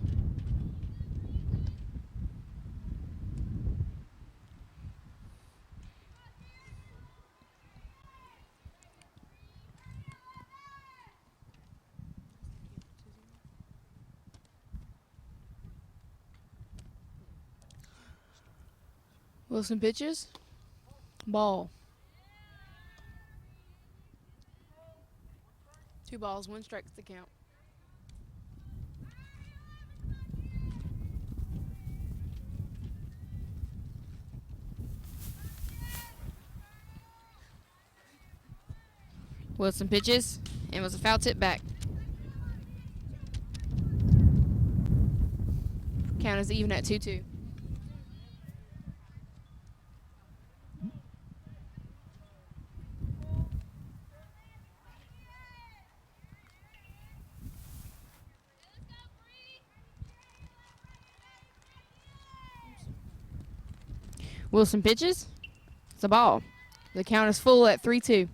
S2: Wilson pitches. Ball. 2 balls, 1 strike's the count. Wilson pitches and was a foul tip back. Count is even at 2-2. Wilson pitches. It's a ball. The count is full at 3-2.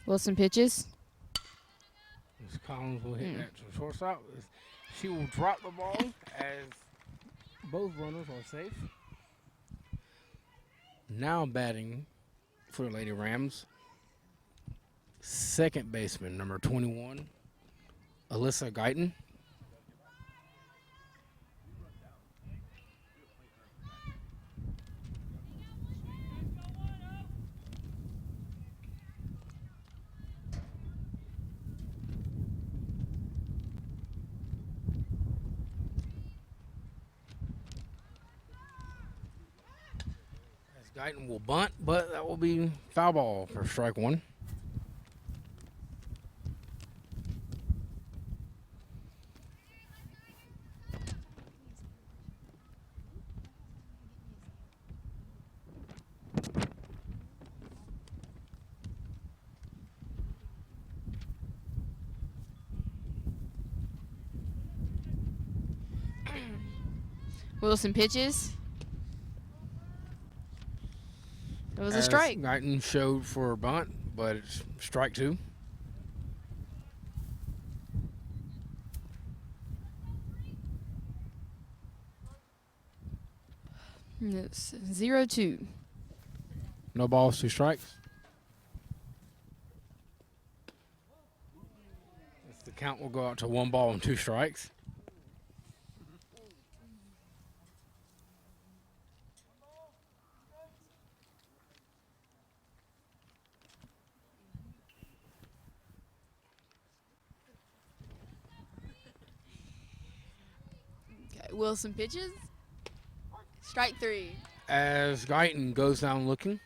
S2: Wilson pitches.
S1: As Collins will hit that to the shortstop. She will drop the ball as both runners are safe. Now batting for the Lady Rams, second baseman, number 21, Alyssa Guyton. Guyton will bunt, but that will be foul ball for strike one.
S2: Wilson pitches. It was a strike.
S1: Guyton showed for a bunt, but it's strike two.
S2: It's 0-2.
S1: No balls, 2 strikes. The count will go out to 1 ball and 2 strikes.
S2: Wilson pitches. Strike 3.
S1: As Guyton goes down looking.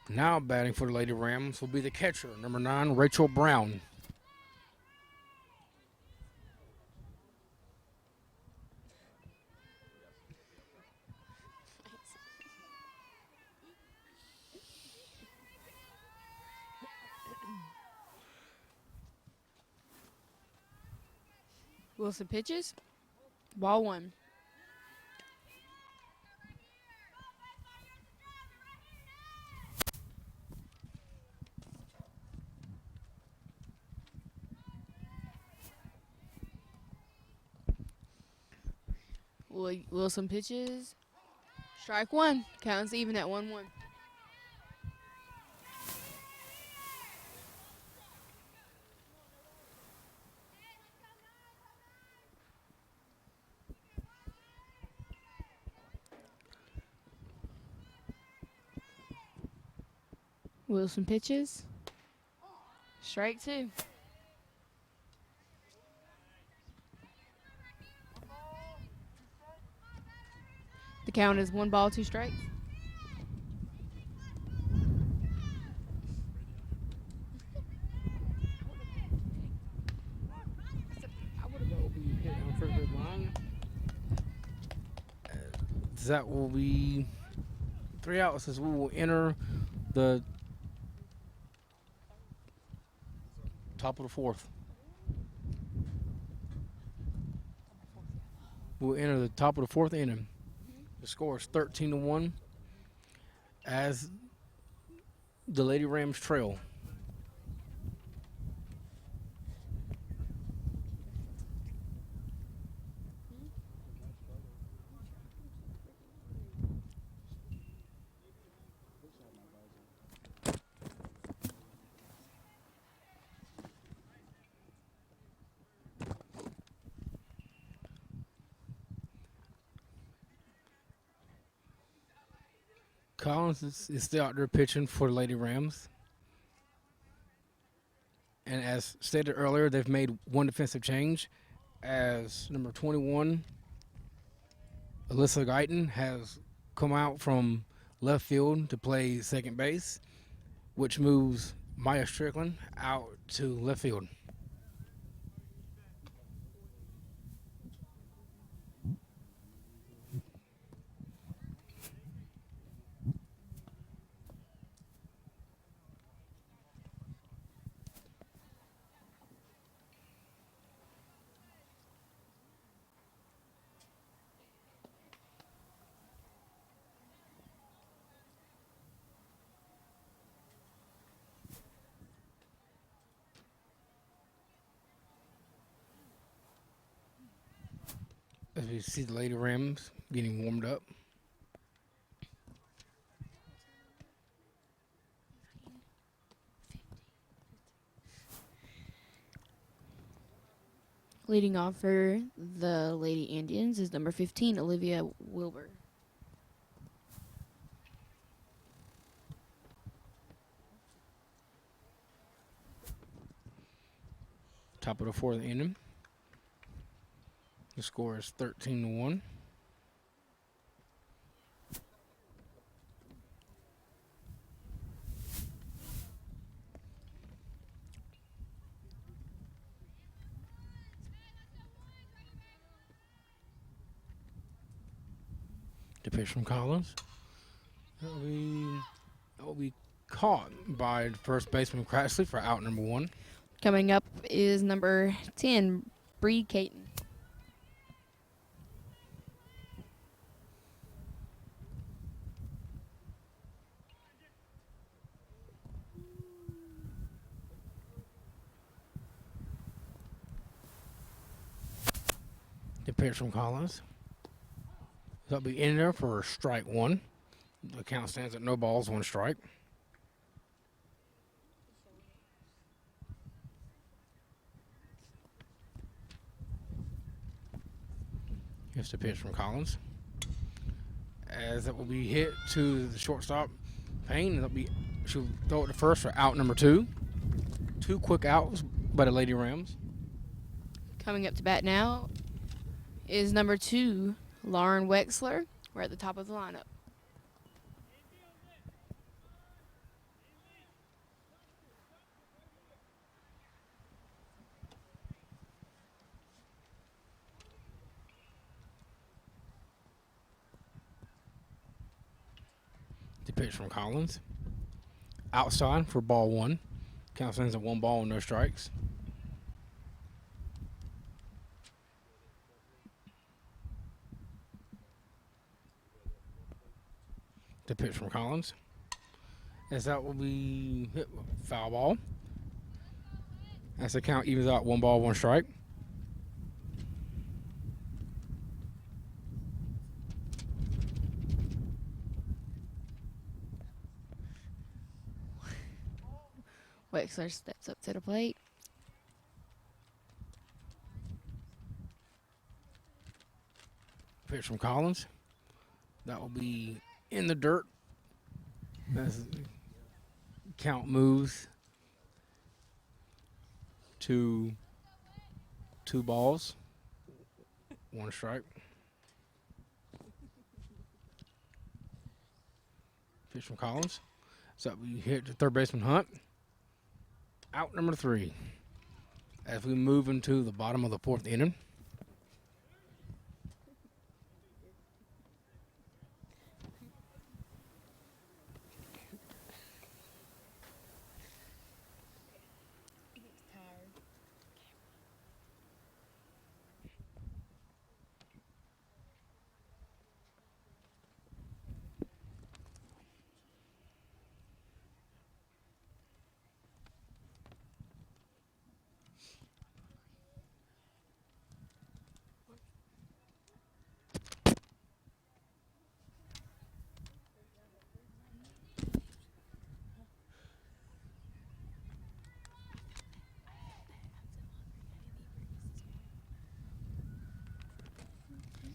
S1: Now batting for the Lady Rams will be the catcher, number 9, Rachel Brown.
S2: Wilson pitches. Ball 1. Wilson pitches. Strike 1. Counts even at 1-1. Wilson pitches. Strike 2. The count is 1 ball, 2 strikes.
S1: That will be 3 outs as we will enter the top of the 4th. We'll enter the top of the 4th inning. The score is 13-1 as the Lady Rams trail. Collins is still out there pitching for the Lady Rams. And as stated earlier, they've made one defensive change as number 21, Alyssa Guyton, has come out from left field to play second base, which moves Maya Strickland out to left field. As we see the Lady Rams getting warmed up.
S2: Leading off for the Lady Indians is number 15, Olivia Wilbur.
S1: Top of the 4th inning. The score is 13-1. The pitch from Collins. That will be caught by first baseman Crashley for out number 1.
S2: Coming up is number 10, Bree Caton.
S1: The pitch from Collins. That'll be in there for strike 1. The count stands at no balls, 1 strike. Here's the pitch from Collins. As it will be hit to the shortstop, Payne. She'll throw it to first for out number 2. 2 quick outs by the Lady Rams.
S2: Coming up to bat now is number 2, Lauren Wexler. We're at the top of the lineup.
S1: The pitch from Collins. Outside for ball 1. Count stands at 1 ball and no strikes. The pitch from Collins. As that will be hit foul ball. As the count evens out 1 ball, 1 strike.
S2: Wexler steps up to the plate.
S1: Pitch from Collins. That will be in the dirt. As Count moves to 2 balls, 1 strike. Pitch from Collins. So we hit the third baseman Hunt. Out number 3. As we move into the bottom of the 4th inning.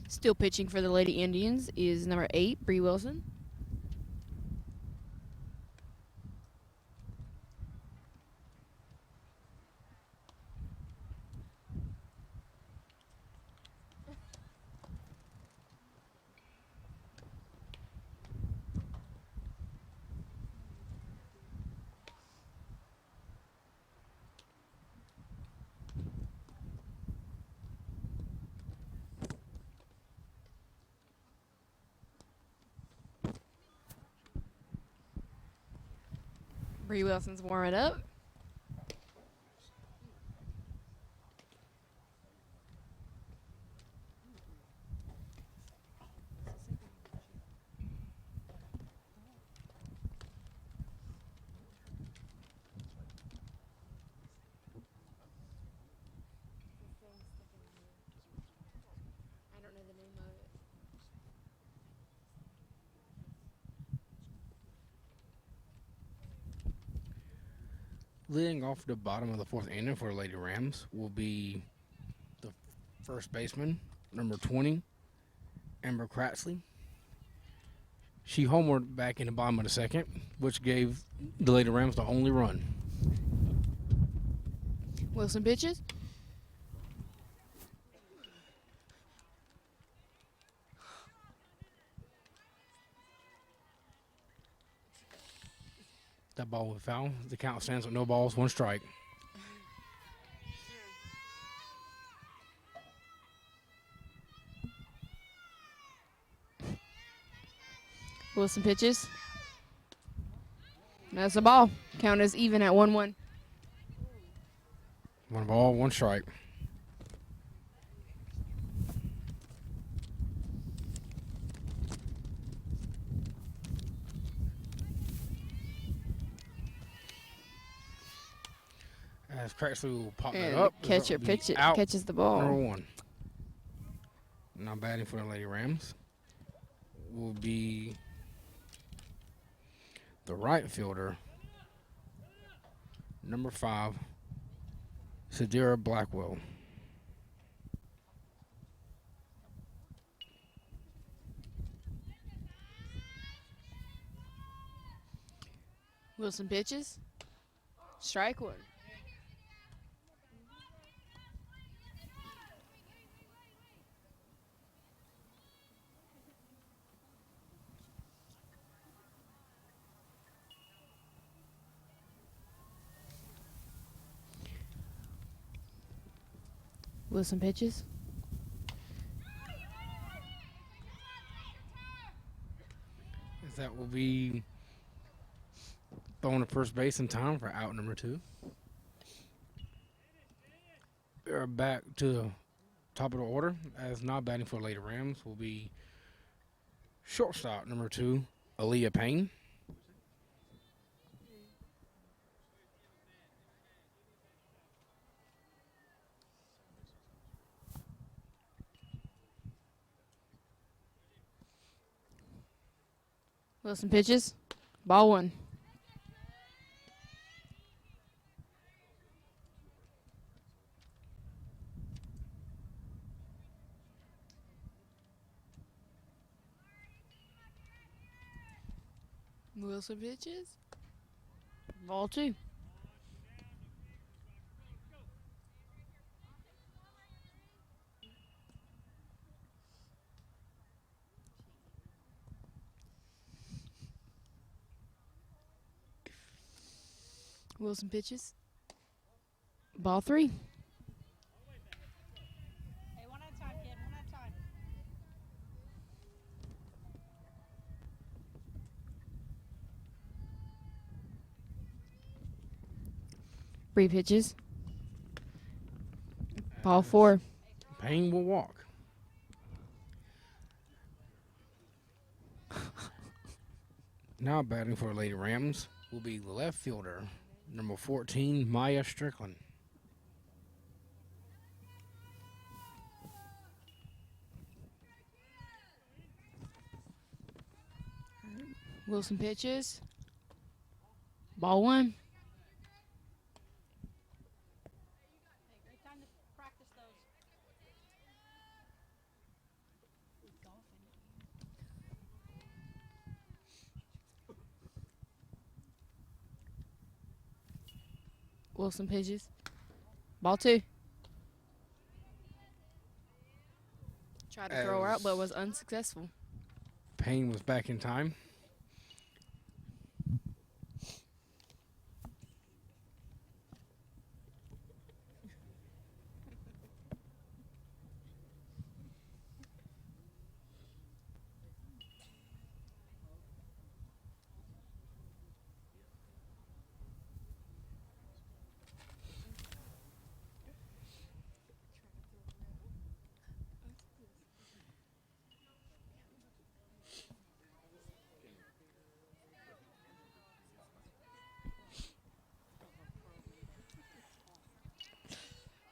S2: Still pitching for the Lady Indians is number 8, Bree Wilson. Bree Wilson's warming up. I don't know the name of it.
S1: Leading off the bottom of the 4th inning for the Lady Rams will be the first baseman, number 20, Amber Cratsley. She homered back in the bottom of the 2nd, which gave the Lady Rams the only run.
S2: Wilson pitches.
S1: That ball was foul. The count stands with no balls, 1 strike.
S2: Wilson pitches. That's a ball. Count is even at 1-1.
S1: 1 ball, 1 strike. As Cratsley will pop that
S2: And
S1: up.
S2: the catcher catches the ball.
S1: Number 1. Now batting for the Lady Rams will be the right fielder, number 5, Sadira Blackwell.
S2: Wilson pitches. Strike 1. Wilson pitches.
S1: That will be throwing to first base in time for out number 2. We're back to the top of the order. As now batting for Lady Rams will be shortstop number 2, Aaliyah Payne.
S2: Wilson pitches. Ball 1. Wilson pitches. Ball 2. Wilson pitches. Ball 3.
S3: Hey, one at a time, kid. One at a time.
S2: Bree pitches. Ball 4.
S1: Payne will walk. Now batting for the Lady Rams will be the left fielder, number 14, Maya Strickland.
S2: Wilson pitches. Ball 1.
S3: Hey, great time to practice those.
S2: Wilson pitches. Ball 2. Tried to throw her out, but was unsuccessful.
S1: Payne was back in time.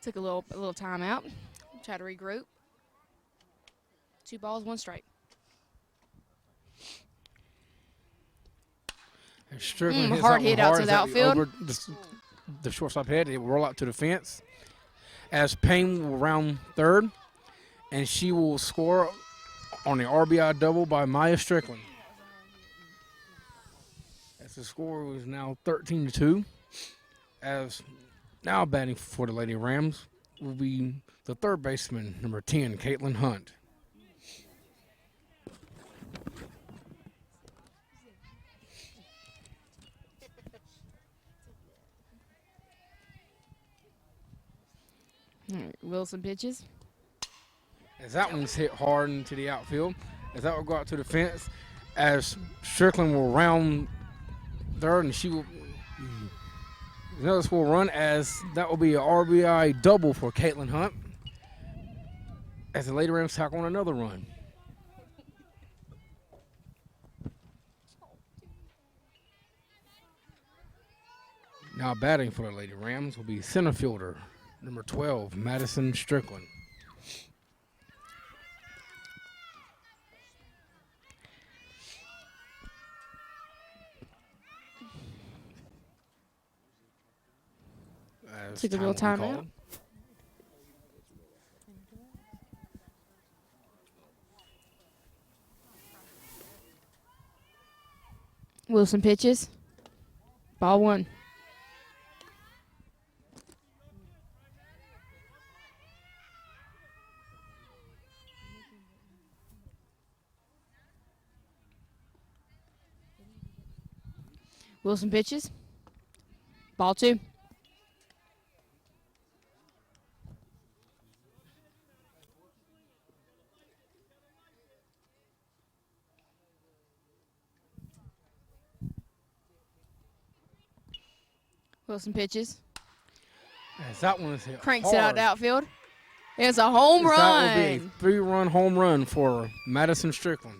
S2: Took a little timeout. Try to regroup. 2 balls, 1 strike.
S1: And Strickland hits
S2: hard
S1: that one
S2: hit out to
S1: as
S2: the
S1: that
S2: outfield.
S1: over the shortstop head. It will roll out to the fence. As Payne will round third, and she will score on the RBI double by Maya Strickland. As the score is now 13-2. As now batting for the Lady Rams will be the third baseman, number 10, Caitlin Hunt.
S2: All right, Wilson pitches.
S1: As that one's hit hard into the outfield, as that will go out to the fence, as Strickland will round third, and she will. Another will run as that will be an RBI double for Caitlin Hunt. As the Lady Rams tack on another run. Now batting for the Lady Rams will be center fielder, number 12, Madison Strickland.
S2: Took a little time out. Wilson pitches. Ball 1. Wilson pitches. Ball 2. Wilson pitches.
S1: As that one is hit
S2: Cranks
S1: hard.
S2: it out the outfield. It's a home
S1: As that will be
S2: run.
S1: a 3-run home run for Madison Strickland.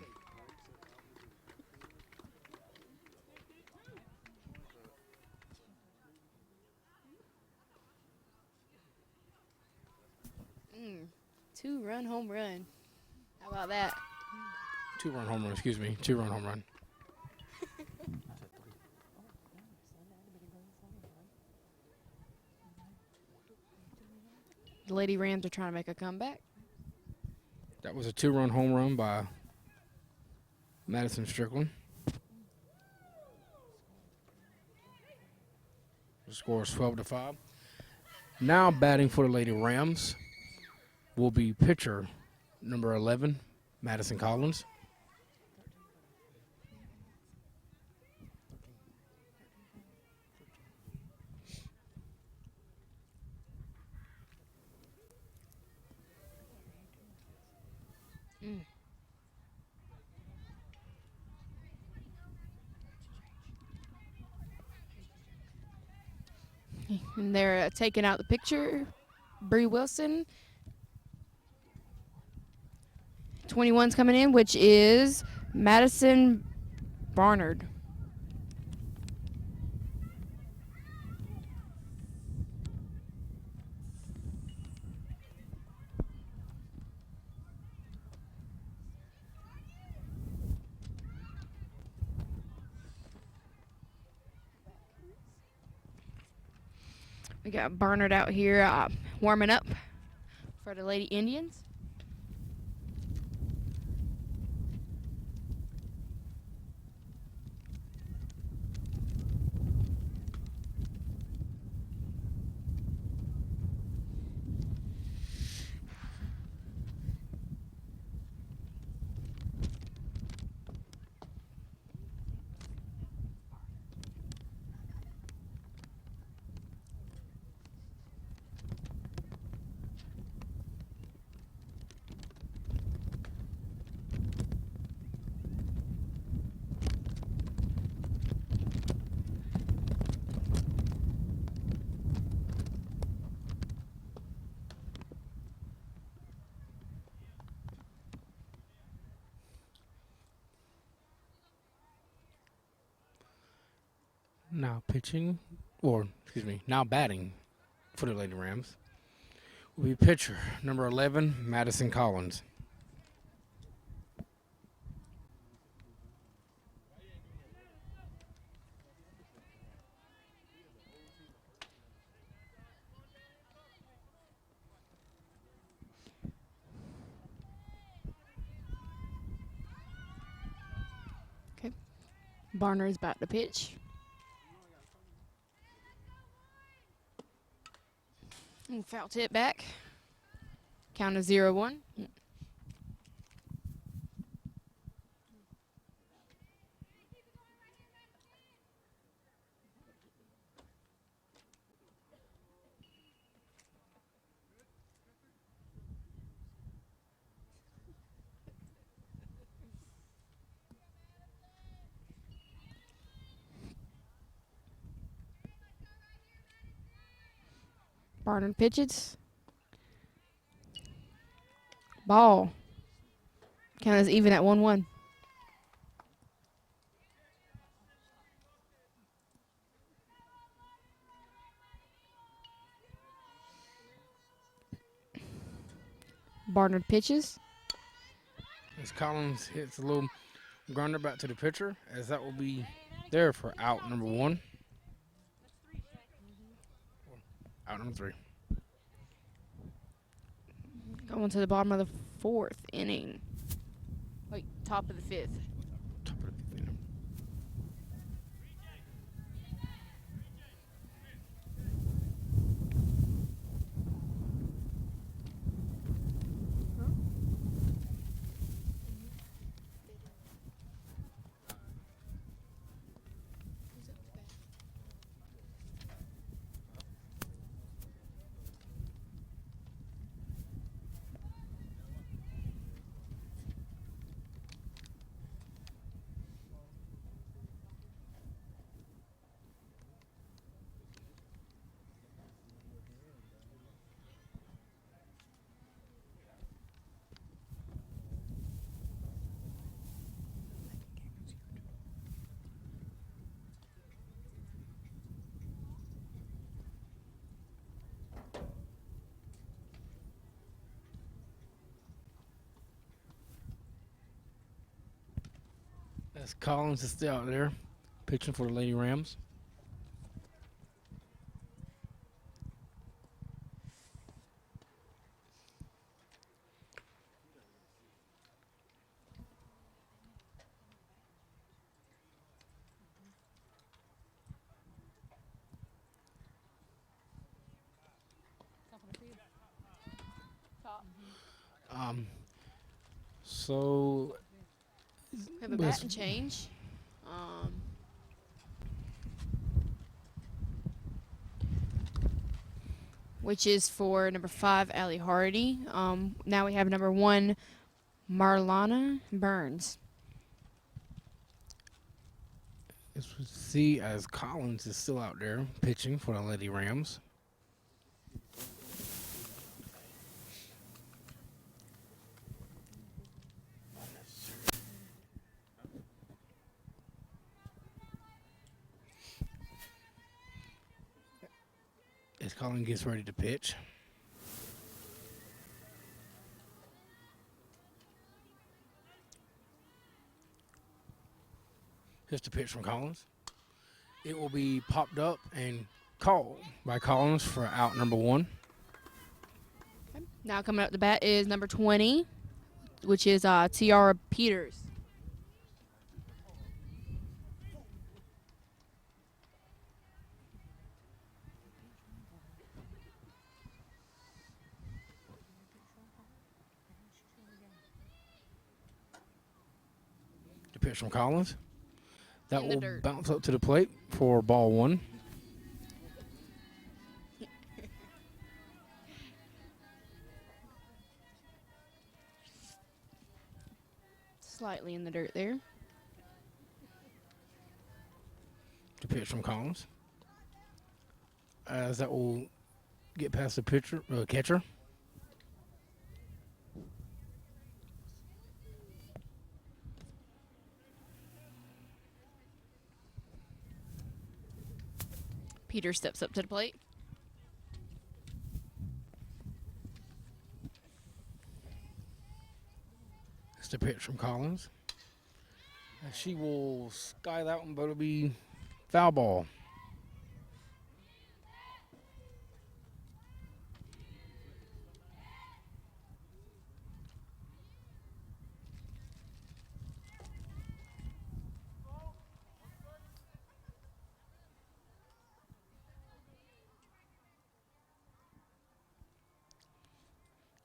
S2: Two-run home run. How about that?
S1: 2-run home run, excuse me. 2-run home run.
S2: The Lady Rams are trying to make a comeback.
S1: That was a 2-run home run by Madison Strickland. The score is 12-5. Now batting for the Lady Rams will be pitcher number 11, Madison Collins.
S2: And they're taking out the picture. Bree Wilson. 21's coming in, which is Madison Barnard. We got Barnard out here warming up for the Lady Indians.
S1: Now now batting for the Lady Rams will be pitcher number 11, Madison Collins.
S2: Barnard's about to pitch. And foul tip back. Count of 0-1. Barnard pitches. Ball. Count is even at 1-1. Barnard pitches.
S1: As Collins hits a little grinder back to the pitcher, as that will be there for out number 1. Out number 3.
S2: Going to the bottom of the 4th inning. Wait, top of the 5th.
S1: Top of the 5th inning. As Collins is still out there pitching for the Lady Rams. So
S2: We have a batting change. Which is for number 5, Allie Hardy. Now we have number 1, Marlana Burns.
S1: as we see, as Collins is still out there pitching for the Lady Rams. As Collins gets ready to pitch. Here's the pitch from Collins. It will be popped up and called by Collins for out number 1.
S2: Okay. Now coming up the bat is number 20, which is Tiara Peters.
S1: The pitch from Collins. That
S2: In the
S1: will
S2: dirt.
S1: bounce up to the plate for ball 1.
S2: Slightly in the dirt there.
S1: The pitch from Collins. As that will get past the catcher.
S2: Peters steps up to the plate.
S1: It's the pitch from Collins. And she will sky that one, but it'll be foul ball.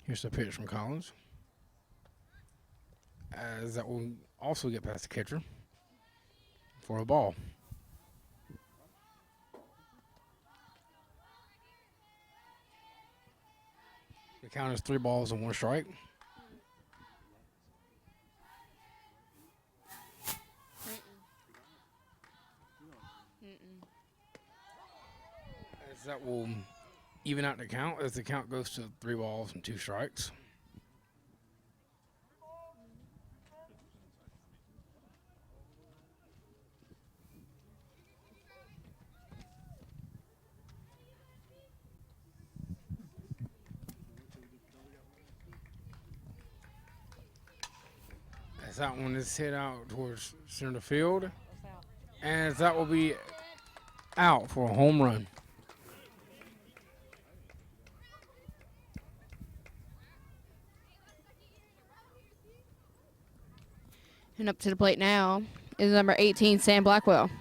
S1: Here's the pitch from Collins. As that will also get past the catcher for a ball. The count is 3 balls and 1 strike. As that will even out the count as the count goes to 3 balls and 2 strikes. As that one is hit out towards center field. And that will be out for a home run.
S2: And up to the plate now is number 18, Sam Blackwell.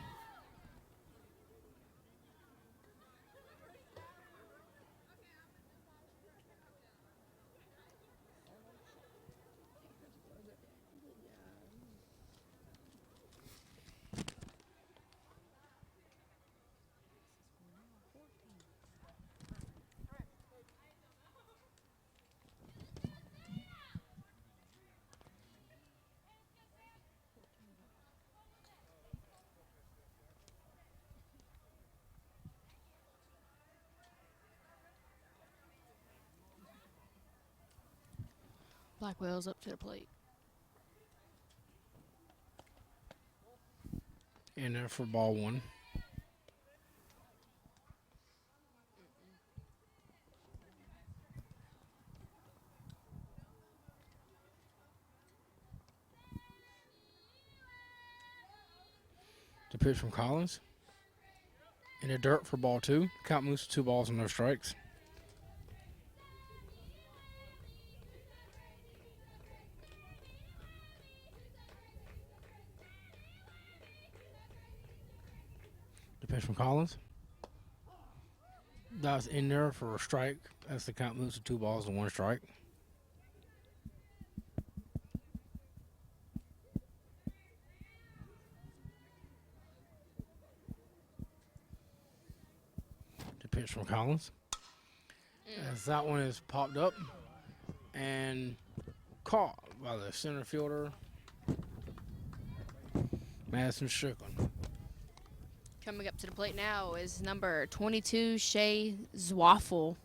S2: Blackwell's up to the plate.
S1: And there for ball 1. The pitch from Collins. In the dirt for ball 2. Count moves to 2 balls and no strikes. The pitch from Collins. That's in there for a strike as the count moves to 2 balls and 1 strike. pitch from Collins. As that one is popped up and caught by the center fielder, Madison Strickland.
S2: Coming up to the plate now is number 22, Shay Zwaffel.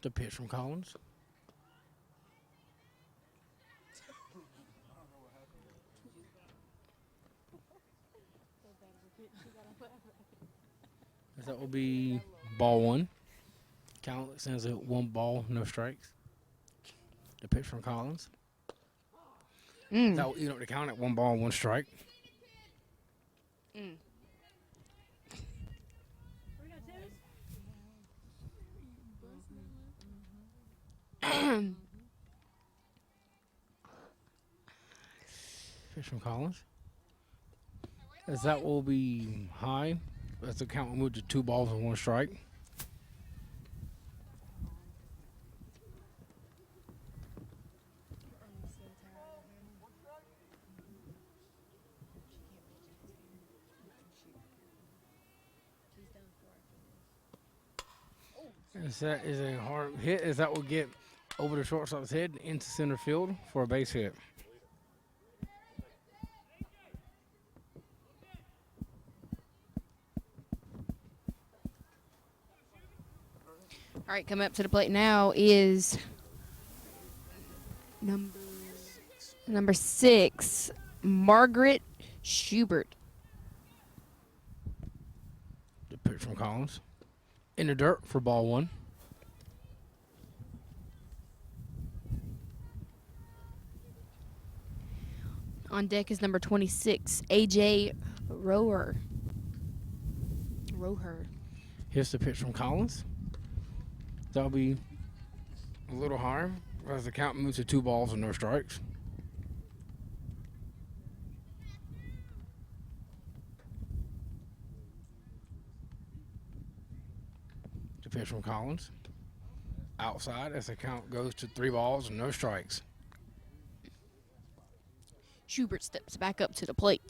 S1: The pitch from Collins. That will be ball one. Count sends it 1 ball, no strikes. The pitch from Collins. That will eat up the count at 1 ball, 1 strike.
S3: We got twos?
S1: Pitch from Collins. As that will be high. As the count will move to 2 balls and 1 strike. As that is a hard hit, as that will get over the shortstop's head into center field for a base hit.
S2: All right, coming up to the plate now is number 6, Margaret Schubert.
S1: The pitch from Collins. In the dirt for ball 1.
S2: On deck is number 26, AJ Roher.
S1: Here's the pitch from Collins. That'll be a little higher as the count moves to 2 balls and no strikes. The pitch from Collins. Outside as the count goes to 3 balls and no strikes.
S2: Schubert steps back up to the plate.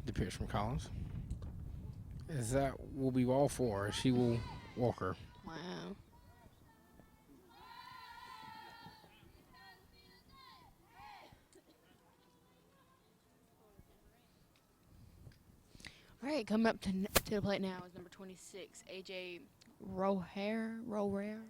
S1: The pitch from Collins. As that will be ball 4. She will walk her.
S2: Wow. All right, coming up to the plate now is number 26, AJ Roher.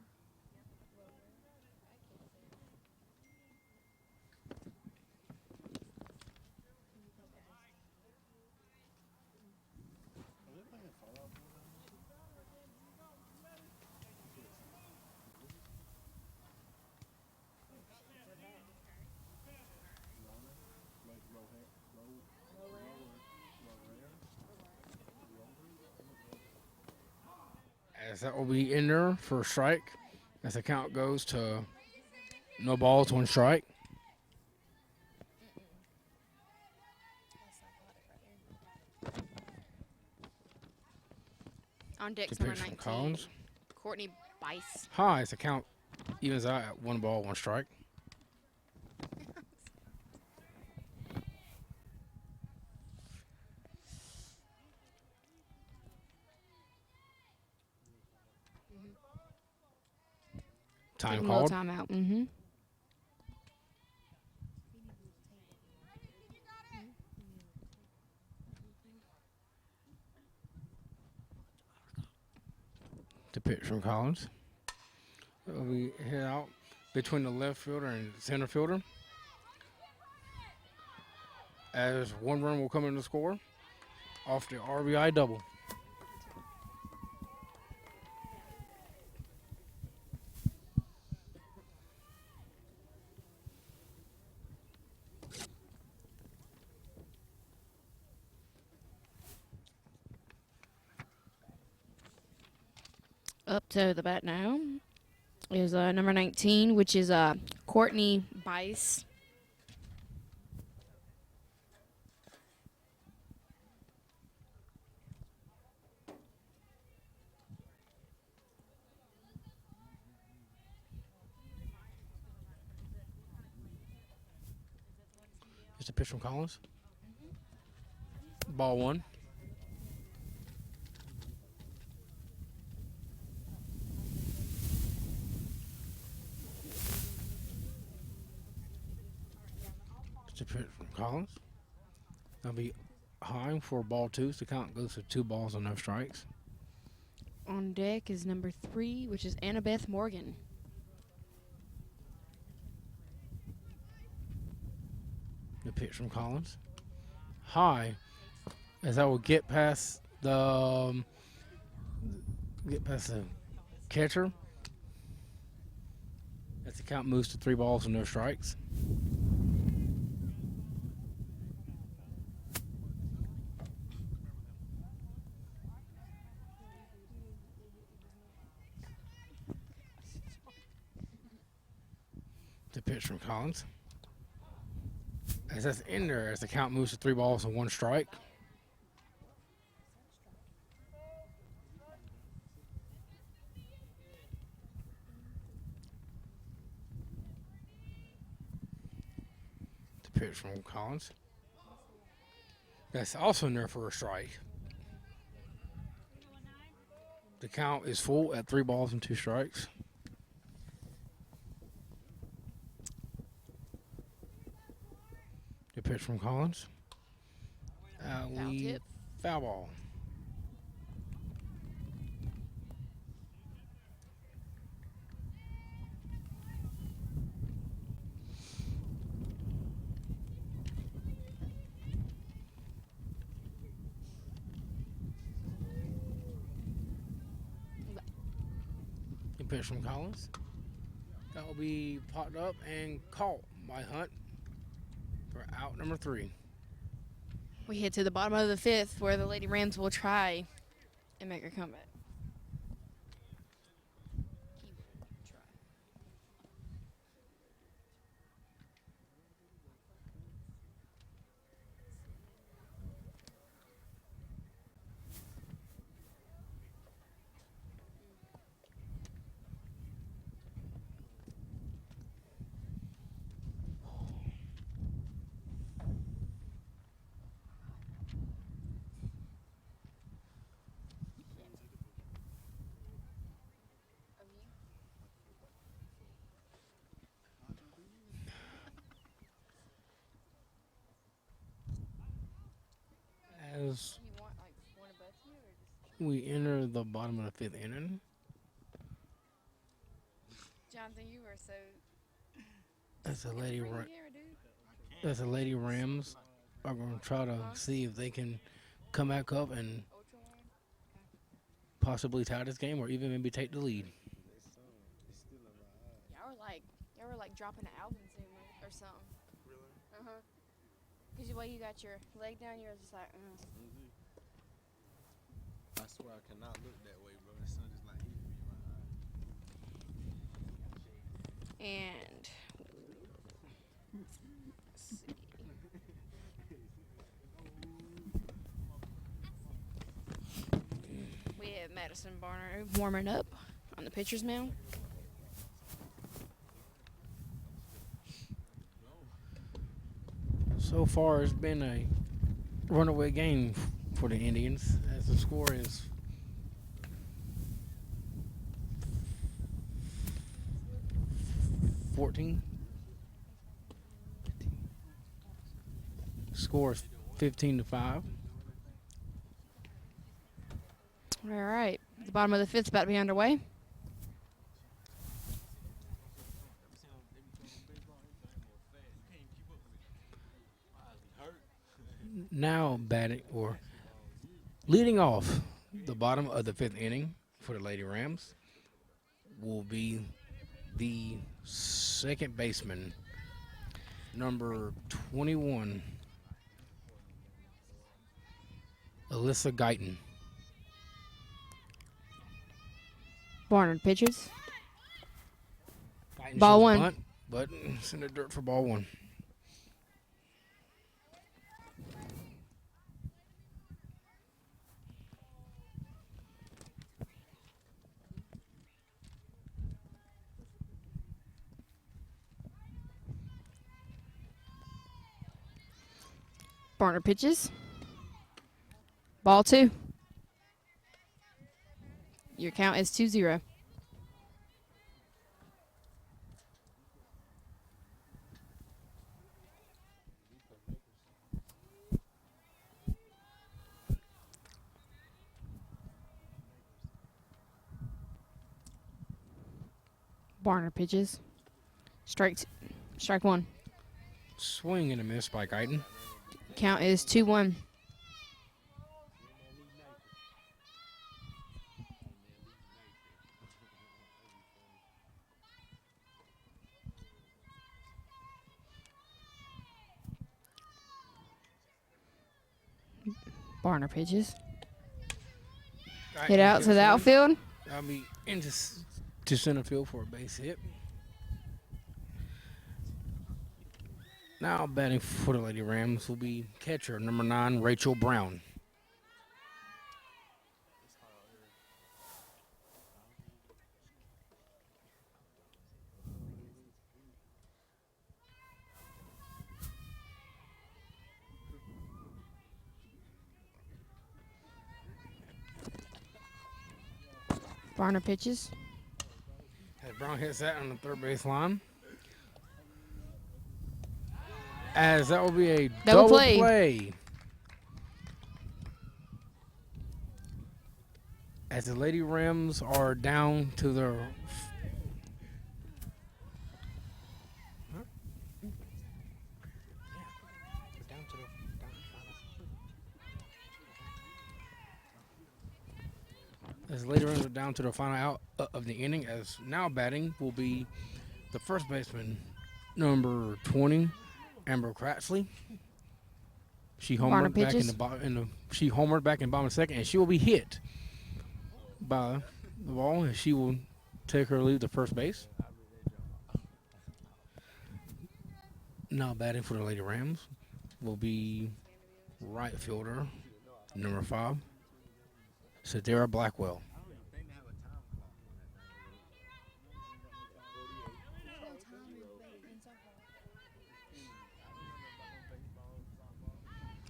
S1: As that will be in there for a strike. As the count goes to no balls, 1 strike.
S2: On deck's
S1: The
S2: number
S1: pitch from
S2: 19,
S1: Collins.
S2: Courtney Bice.
S1: High as the count evens out at 1 ball, 1 strike. Time
S2: Taking a little
S1: called.
S2: timeout. Mm-hmm.
S1: The pitch from Collins. It'll be hit out between the left fielder and center fielder. As 1 run will come in to score off the RBI double.
S2: Up to the bat now is number 19, which is Courtney Bice.
S1: Just a pitch from Collins. Ball one. Just a pitch from Collins. That'll be high for ball two. So the count goes to 2 balls and no strikes.
S2: On deck is number 3, which is Annabeth Morgan.
S1: The pitch from Collins. High, as I will get past the catcher. As the count moves to 3 balls and no strikes. The pitch from Collins. As that's in there, as the count moves to 3 balls and 1 strike. The pitch from Collins. That's also in there for a strike. The count is full at 3 balls and 2 strikes. The pitch from Collins.
S2: Foul tip.
S1: Foul ball. The pitch from Collins. That will be popped up and caught by Hunt for out number 3.
S2: We head to the bottom of the 5th, where the Lady Rams will try and make a comeback.
S1: As we enter the bottom of the 5th inning,
S2: Jonathan, you were so.
S1: as the Lady Rams are going to try to see if they can come back up and possibly tie this game or even maybe take the lead.
S2: Y'all were like dropping an album soon or something. Really? Because the way you got your leg down, you were just like,
S4: I swear I cannot look that way, bro. The sun is like hitting me in my eye.
S2: And let's see. We have Madison Barner warming up on the pitcher's mound.
S1: So far, it's been a runaway game for the Indians, as the score is 14. Score is 15-5.
S2: All right. The bottom of the 5th about to be underway.
S1: Now batting or leading off the bottom of the 5th inning for the Lady Rams will be the second baseman, number 21, Alyssa Guyton.
S2: Barnard pitches.
S1: Guyton
S2: Ball
S1: shows
S2: one.
S1: Bunt, but it's in the dirt for ball 1.
S2: Barner pitches. Ball 2. Your count is 2-0. Barner pitches. Strike 1.
S1: Swing and a miss by Guyton.
S2: Count is 2-1. Barner pitches. Hit out to the outfield.
S1: I'll be into to center field for a base hit. Now batting for the Lady Rams will be catcher number 9, Rachel Brown.
S2: Barner pitches.
S1: As Brown hits that on the third base line. As that will be a double play. As the Lady Rams are down to their As the Lady Rams are down to the final out of the inning, as now batting will be the first baseman, number 20, Amber Cratsley. She homered back in the bottom of the second, and she will be hit by the ball, and she will take her lead to first base. Now batting for the Lady Rams will be right fielder, number 5, Sadara Blackwell.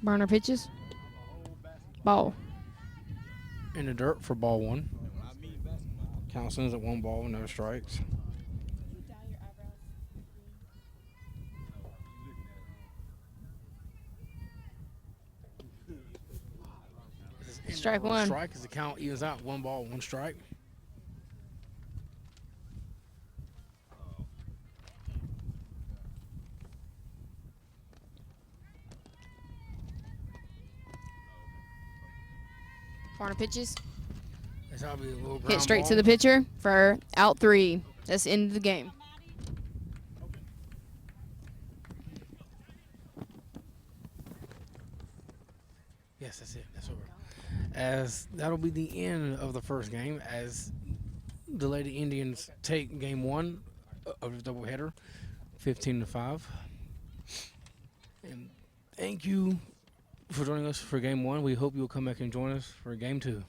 S2: Barner pitches. Ball.
S1: In the dirt for ball 1. Count stands at 1 ball, no strikes.
S2: Strike 1.
S1: Strike as the count evens out, 1 ball, 1 strike.
S2: Barner pitches.
S1: That'll be a little
S2: Hit
S1: ground
S2: straight
S1: ball.
S2: to the pitcher for out 3. That's the end of the game.
S1: Yes, that's it. That's over. As that'll be the end of the first game, as the Lady Indians take game 1 of the doubleheader, 15-5. And thank you for joining us for game 1. We hope you'll come back and join us for game 2.